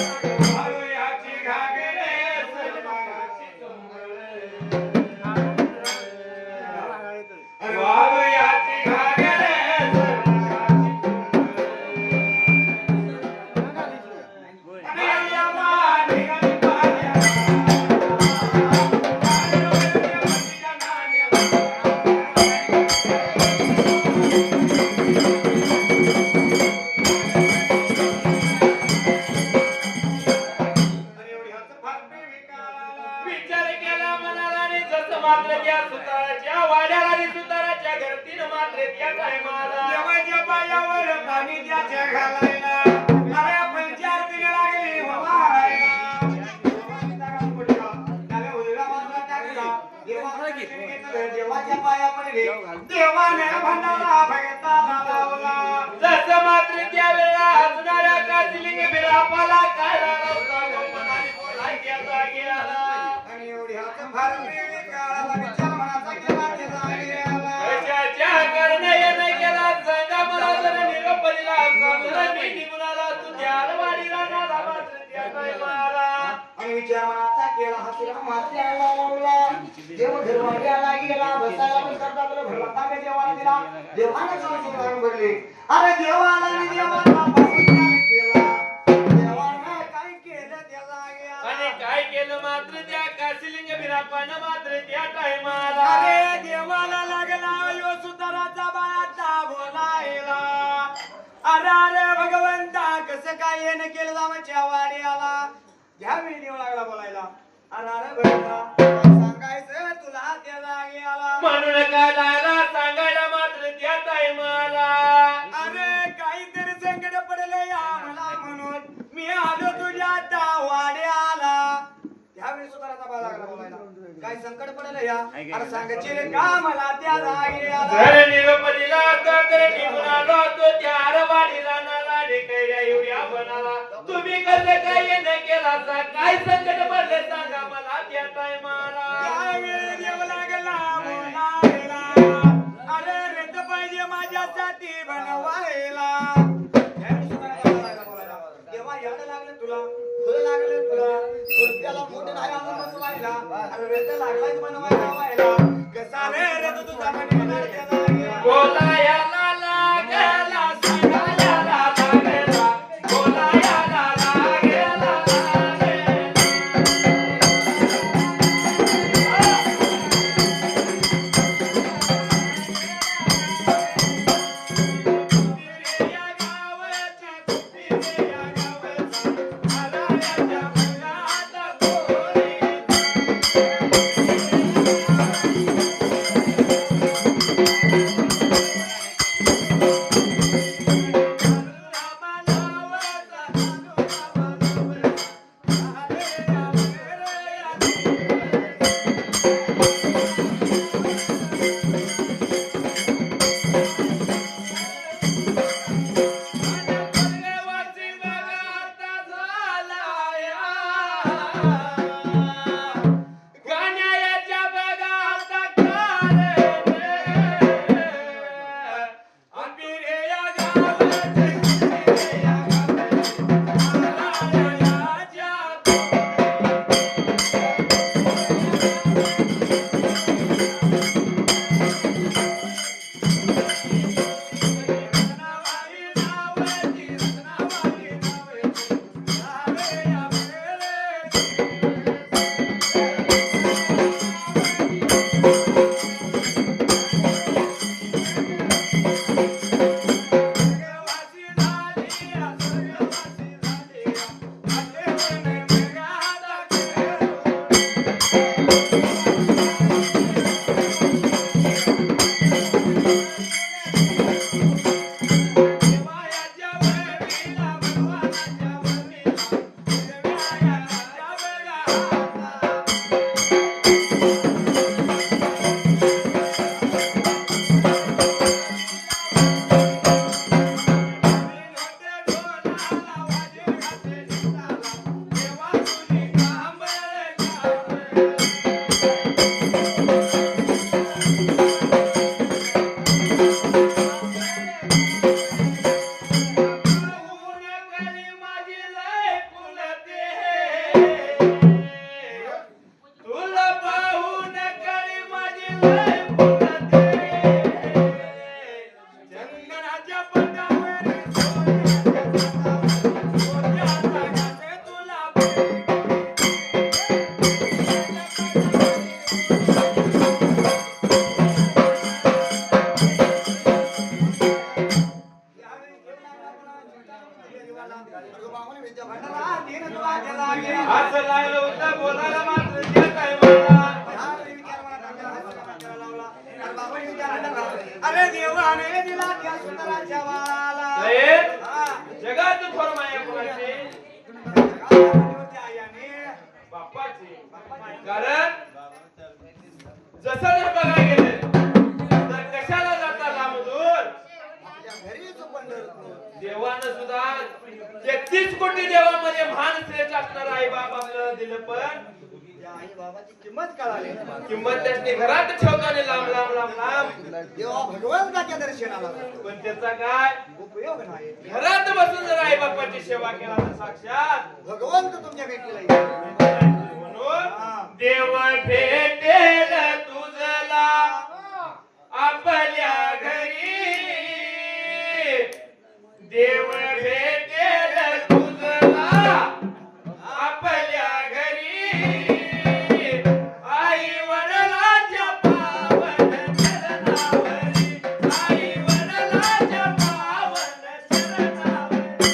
वाळूयाची घागरे सजनाची चुंबळ. वाळूयाची घागरे सजनाची चुंबळ. आणि यमा निघाली पाया. विचार केला मनाला आणि जसं मात्र त्या सुताराच्या वाड्याला आणि सुताराच्या घरतीनं मात्र त्या टायमाला देवाच्या पायावर पाणी त्याच्या घालायला अरे पंचायतीने लागली व्हायला. त्याला उजव्या बाजूला टाकला. देवाच्या पाया पडले. देवाने भंडारा भगताला लावला. जसं मात्र त्यावेळेला हसणाऱ्या कासिलिंग बिरापाला काय रावता मनाने बोलाय त्या जागी आला. आणि एवढी हात फार काळाला विचार मनाचा केला ते जागी आला. कशाच्या करणे येणे केला सांगा मला जर निरोप दिला असता मी निघून आला तू त्याला वाडीला नाला मात्र त्या टायमाला. आणि विचार मनाचा केला हातीला मात्याला लावला. देव घरवाड्याला गेला बसायला बसता तुला भरला ताबे देवाला दिला. देवाने संस्कार भरले. अरे देवाला आणि देवाला पासून केला. देवाने काय केलं त्याला आणि काय केलं मात्र त्या कासिलिंग बिरापानं मात्र त्या टायमाला. अरे देवाला लागला यो सुताराचा बाळाचा बोलायला. अरे अरे भगवंता कसं काय येणं केलं आमच्या वाड्याला. ह्यावेळी देव लागला बोलायला. अरे अरे भगवंता सांगायचं तुला त्या जागी आला. म्हणून काय लागला सांगायला मात्र त्या टायमाला. अरे काहीतरी संकट पडले या मला म्हणून मी आलो तुझ्या आता वाड्याला. त्यावेळी सुताराचा बाळ लागला बोलायला. काय संकट पडले या अरे सांगायचे रे का मला त्या जागी आला. जर निरोप दिला असता तर निघून आलो असतो त्या आरवाडीला नाला ढेकऱ्या एवढ्या बनाला. तुम्ही कसं काय येणं केला असा काय संकट पडले सांगा मला त्या टायमाला. त्यावेळी देव लागला बोलायला. अरे रथ पाहिजे माझ्यासाठी बनवायला. त्यावेळी सुताराचा बाळ लागला बोलायला. देवा एवढं लागलं तुला फुलं लागलं तुला त्याला मोठं नाही आणून बसवायला. अरे रथ लागलाच बनवायला व्हायला. कसा रे रथ तुझा बनवणार त्या जागी. बोलायला लागला सांगायला लागला बोलायला लागला लागला. या गावाच्या कुठे या गावाचा आलायाच्या मनात गोरी. अरे देवाने दिला त्या सुंदराच्या बाळाला साहेब, हा. जगात थोर माया कोणाची होती आयाने बाप्पाची. कारण जसं जर बघायला गेलं तर कशाला जाता लांब दूर आपल्या घरीच पंढरपूर देवानं सुद्धा 33 कोटी देवामध्ये महान श्रेष्ठ असणार आई बाप आपल्याला दिलं पण त्या आई बाबाची किंमत कळाली किंमत त्याची घरात ठेवताना लांब लांब लांब लांब देवा भगवंताच्या दर्शनाला जातो. पण त्याचा काय उपयोग नाही घरात बसून जर आई बापाची सेवा केला तर साक्षात भगवंत तुमच्या भेटीला येईल. म्हणून देव भेटेल तुझला आपल्या घरी देव भेटेल तुझला आपल्या घरी आई वडिलांच्या पावन चरणावरी आई वडिलांच्या पावन चरणावरी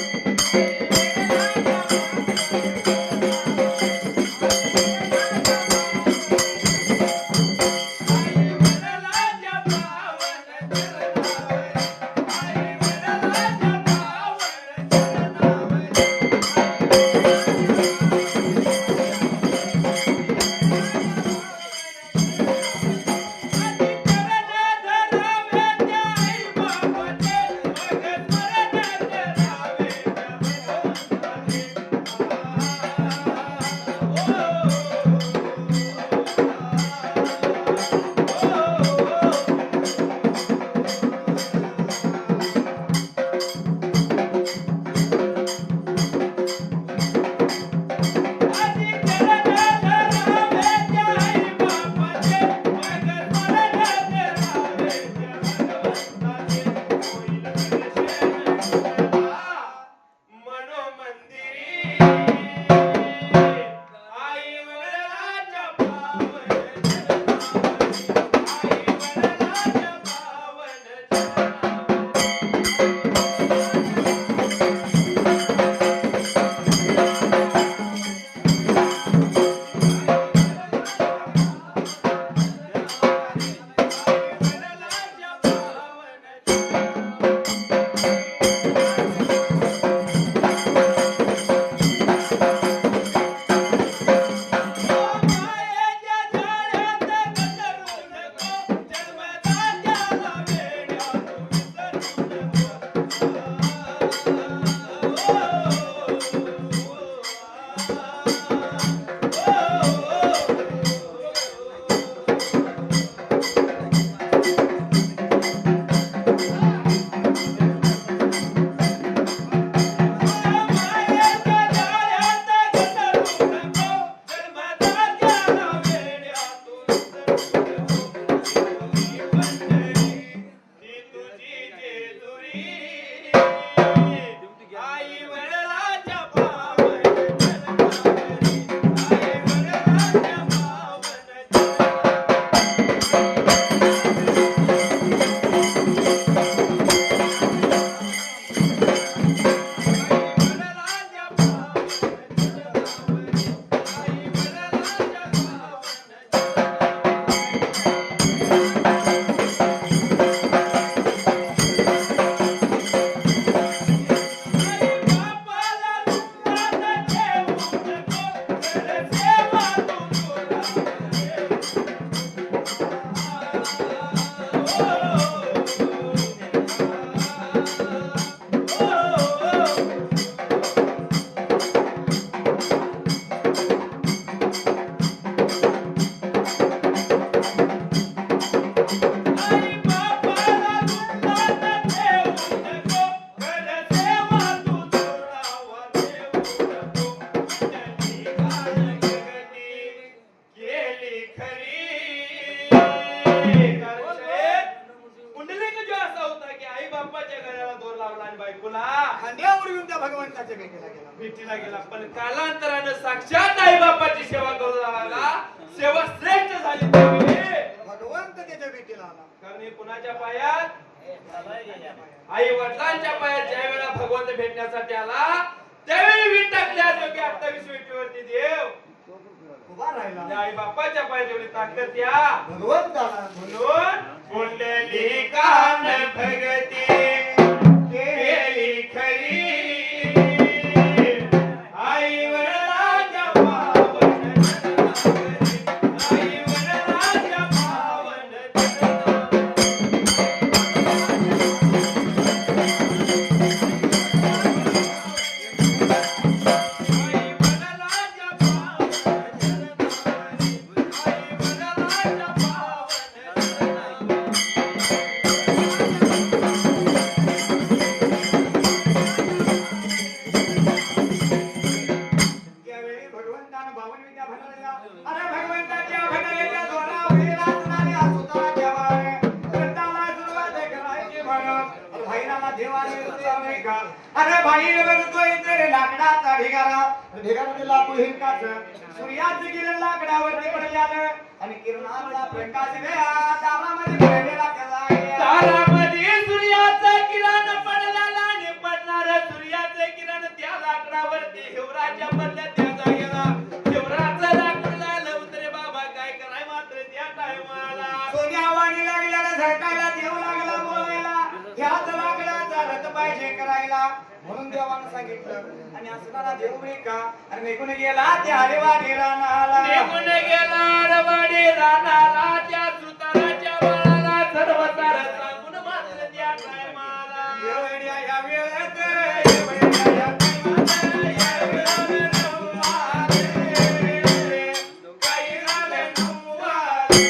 भगवंताच्या भेटीला गेला पण कालांतराने साक्षात आई बापाची सेवा करू लागला. सेवा श्रेष्ठ झाली भगवंत त्याच्या भेटीला आला. कारण हे कुणाच्या पायात आई वडिलांच्या पायात ज्या वेळेला भगवंत भेटण्यासाठी आला त्यावेळी वीट टाकल्या योग्य 28 विटीवरती देव उभा राहिला. आई बापाच्या पायात एवढी ताकद या भगवंताला म्हणून कुंडली कान भगती केली खरी आई वडिलांच्या पावन आई वडिलांच्या पावन त्यावेळी भगवंतानं बावन विद्या भंडारल्या. अरे भगवंताच्या भंडारीच्या जोरावर रातनाने सुताच्या बाळे. रताला सुरुवात करायची म्हणून. अरे भाईरामा देवाने रुतले का? अरे भाई बघतोय तर लाकडाचा ढिगारा. ढिगाराने लाकूड हिरकाचं. सूर्याचं किरण लाकडावरती पडल्यानं आणि किरणाचा प्रकाश वेळा दारामध्ये भरलेला केला. तारामध्ये सूर्याचा किरण पडलेला आणि पडणारं सूर्याचं किरण त्या लाकडावरती शिवराच्या पडल्या त्या जागेला शिवराचं लाकूड झालं उतरे बाबा काय कराय मात्र त्या टायमाला सोन्यावाणी लागल्याला झळकायला देव लागला बोलायला. ह्याच लाकडाचा रथ पाहिजे करायला म्हणून देवानं सांगितलं. आणि असणारा देव बरे का आणि निघून गेला त्या हरेवाडी रानाला. निघून गेला रवाडी रानाला त्या सुताराच्या बाळाला सर्व सारं सांगून मात्र त्या टायमाला एवढ्या या वेळेत एवढ्या या टायमात या वेळेत नव्वाले. काही झाले नव्वाले.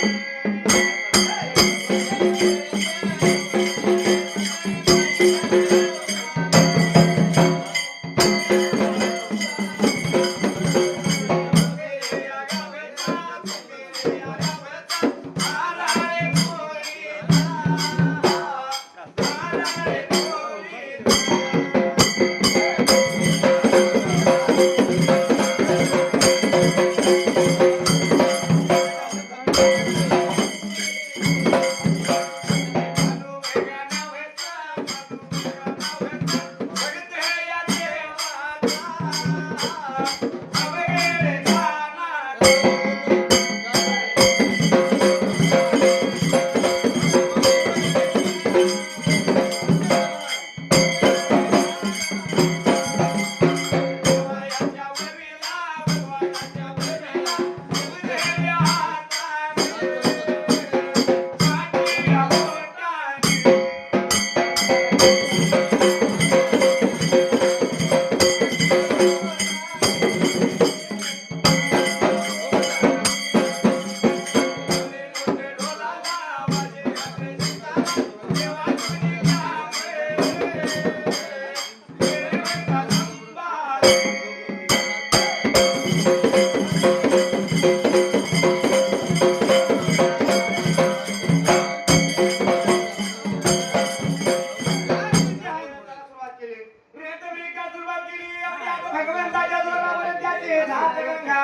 भगवंताच्या जोरावर त्याचे झात गंगा.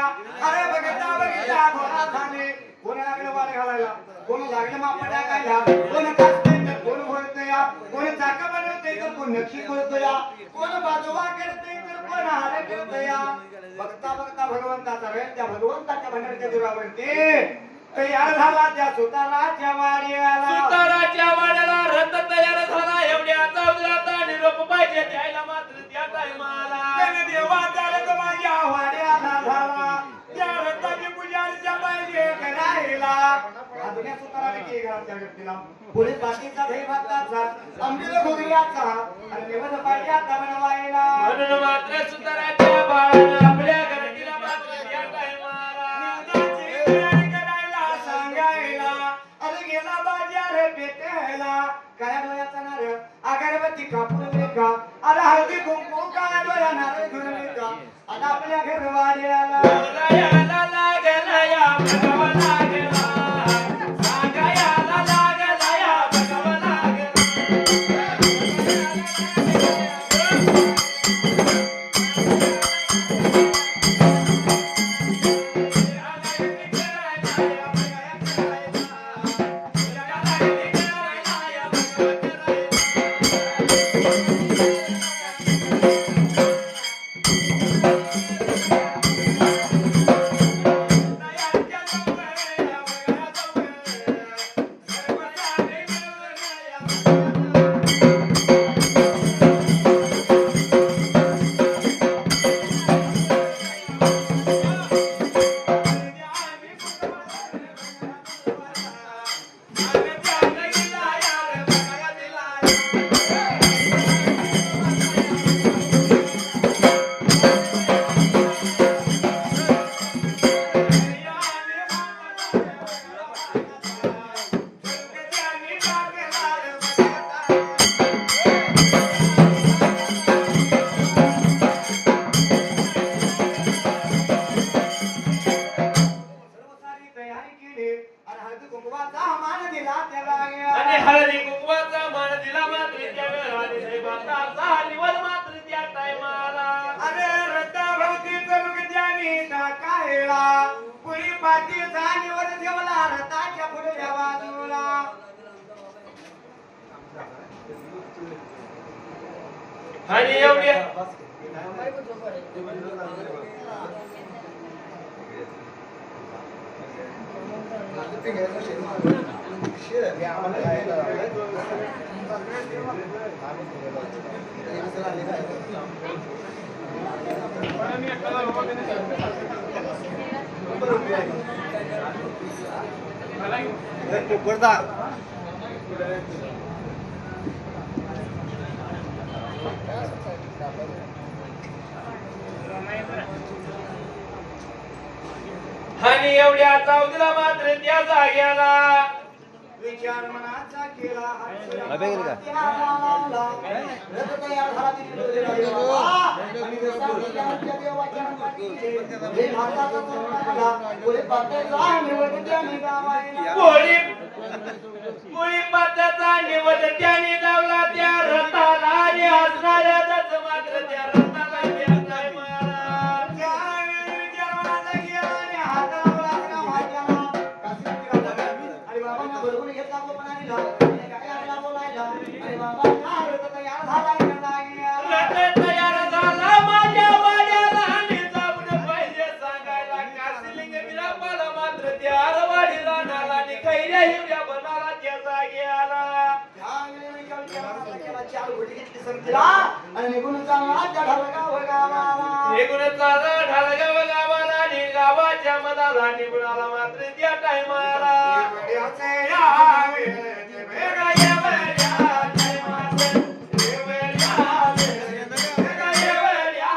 अरे बघता बघता घोडा थांबे. कोण लागलं वार घालायला, कोण लागलं माप टाकायला, कोण काचतंय तर कोण बोलतोया, कोण चाका बनवतंय तर कोण नक्षी बोलतोया, कोण बाजूवा करतंय तर कोण हार करतोया. बघता बघता भगवंताचा वेळ त्या भगवंताच्या भंडारीच्या जोरावरती तयार झाला त्या सुताराच्या वाड्याला. सुताराच्या वाड्याला रथ तयार झाला एवढ्या चौदाचा निरोप पाहिजे द्यायला मात्र त्या टायमाला त्याने देवाचा रथ माझ्या वाड्याला झाला. त्या रथाची पूजा अर्चा पाहिजे करायला. अजून सुताराने केली घराच्या व्यक्तीला पुढे बाकीचा दही भाताचा आमटीला घोगऱ्याचा आणि निवड पाहिजे आता बनवायला. म्हणून मात्र सुताराच्या बाळानं आपल्या घरटीला मात्र त्या टायमाला निवदाची तयारी करायला सांगायला. अरे गेला बाजार पेटायला. काळ्या डोळ्याचा नारळ अगरबत्ती कापूर लेखा. अरे हळदी कुंकू काळ्या डोळ्या नारळ घेऊन लेखा. आता आपल्या घर वाड्याला बोलायला लागला या भगवा लागला सांगायला लागला या भगवा लागला आणि हळदी कुंकवाचा मान दिला मात्र त्या वेळाने साहेबाचा निवड मात्र त्या टायमाला अरे रथाभोवती चलुकत्यानी टाकायला पुरी पाठीचा निवड ठेवला रथाच्या पुढच्या बाजूला आणि एवढी आणि एवढ्या चावतीला मात्र त्या जाग्याला विचार मनाचा केला अबे गेली का? रथ तयार झाला तिथे आणि देवाच्या देवाच्या हे भारताचा चौथा पुढे पात्याचा निवड त्याने गावायला पोळी पोळी पात्याचा निवड त्याने लावला त्या रथाला आणि हसणाऱ्या दच मात्र त्या रथाला त्या टायमाला त्यावेळी विचार मनाचा केला आणि हाताला लागला वाट्याला काश्मीर फिरवला आणि बाबांना बरोबर घेतला तो पण आणि काय लागला बोलायला आणि बाबा रथ तयार झाला रथ तयार झाला माझ्या वाड्याला आणि जाऊन पाहिजे सांगायला कासिलिंग विरापाला मात्र त्या आरवाडीला नाला आणि कैऱ्या हिरव्या बनाला त्या जाग्याला चार घोटी घेतली संगतीला आणि निघून चालला त्या ढालगाव गावाला निघून चालला ढालगाव गावाला आणि गावाच्या मधाला निघून आला मात्र त्या टायमाला वेड्याचे यावे, वेडा येवड्या, टायमाचे येवड्या, वेडा येवड्या.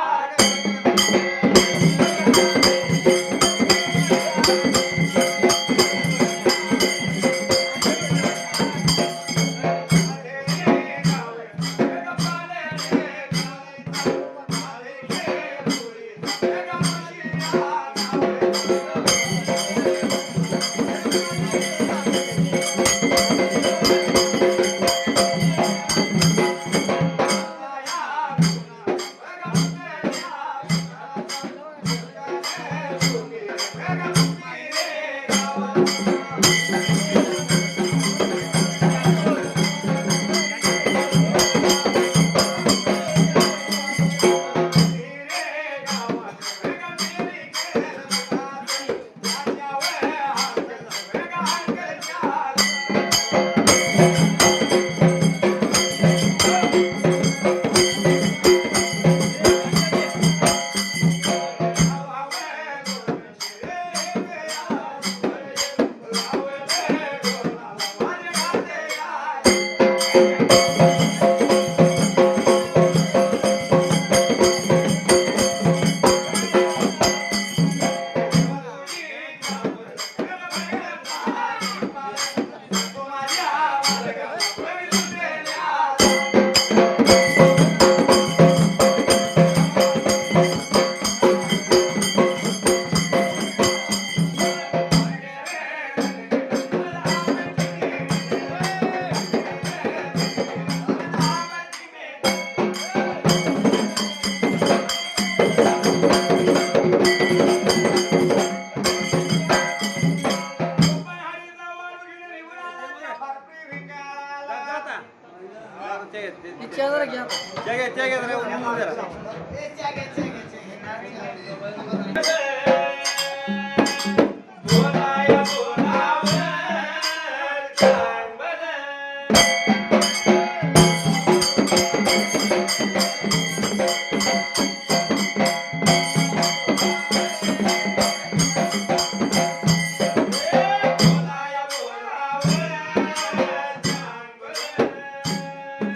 बोलाया बोलावर चांगलं बोलाया बोलावर चांगलं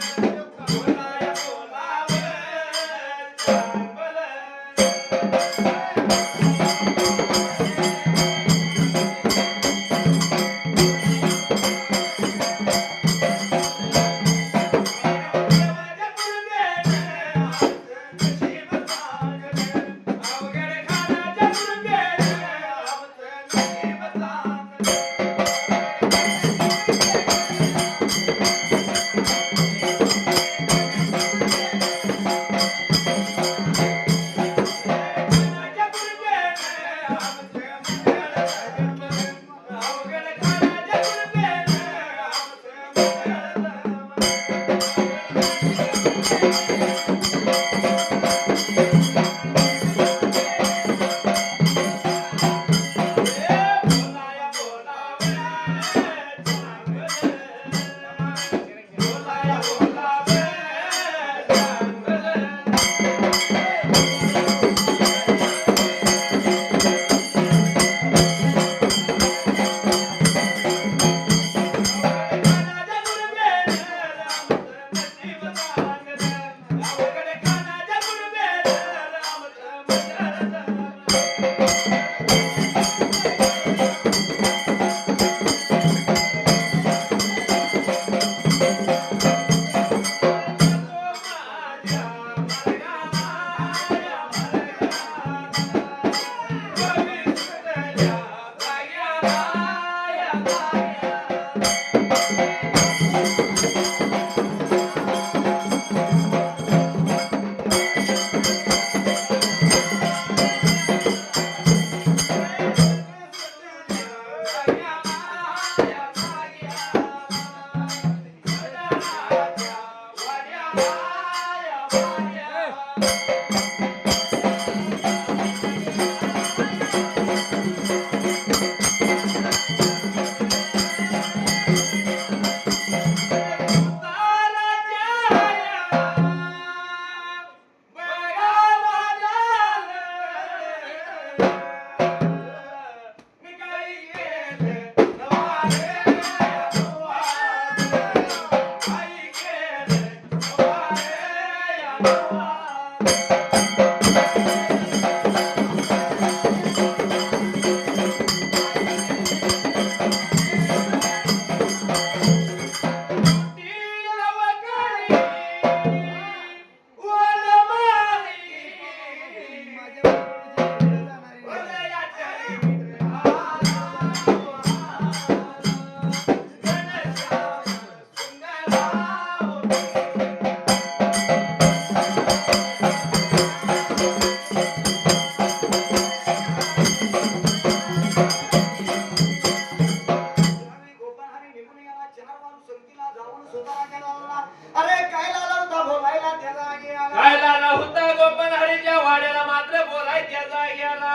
अरे काय लाला होता बोलायला त्याला गेला काय लाला होता गोपाल हरीच्या वाड्याला मात्र बोलायच्या जाग्याला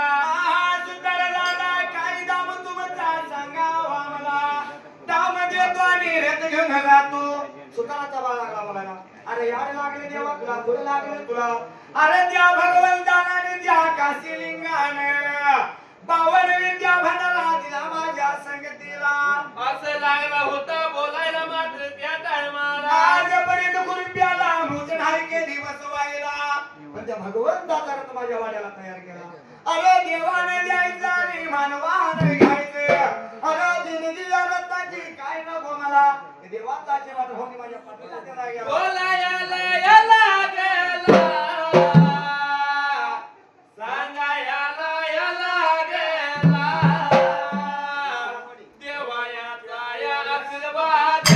सुंदर दादा काय दाम तुमचा सांगावा मला दाम देतो आणि रेत घेऊन जातो सुताराचा बाळा लागला बोलायला अरे यार लागले देवा तुला गुरु लागले तुला अरे त्या भगवंताने त्या काशीलिंगाने पावन विद्या भंडारा दिला माझ्या संगतीला असं लागला होता बोलायला मात्र त्या टायमाला आजपर्यंत गुरुप्याला मुझ नाही के दिवस व्हायला पण त्या भगवंताचा रथ माझ्या वाड्याला तयार केला अरे देवाने द्यायचा आणि मानवाने घ्यायचं अरे दिनी दिल्या रथाची काय नको मला देवाचा आशीर्वाद होऊन माझ्या पाठीला त्याला गेला बोलायला याला गेला सांगायला याला गेला देवायाचा या आशीर्वाद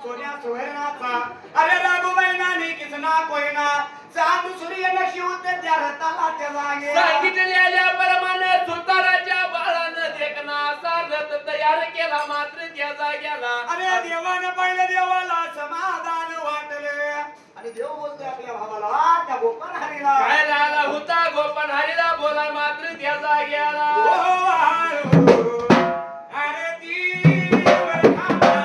सोन्या सुवर्णाचा अरे राघुबाई नानी किसना कोयना चांद सूर्य नशी होते त्या रथाला त्या जागे सांगितलेल्या प्रमाणे सुताराच्या बाळानं देखना सारथ तयार केला मात्र त्या जाग्याला अरे देवानं पाहिलं देवाला समाधान वाटले आणि देव बोलतोय आपल्या भावाला त्या गोपाल हरीला काय झाला होता गोपन हरीला बोला मात्र त्या जाग्याला अरे ती वरखाला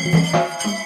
रे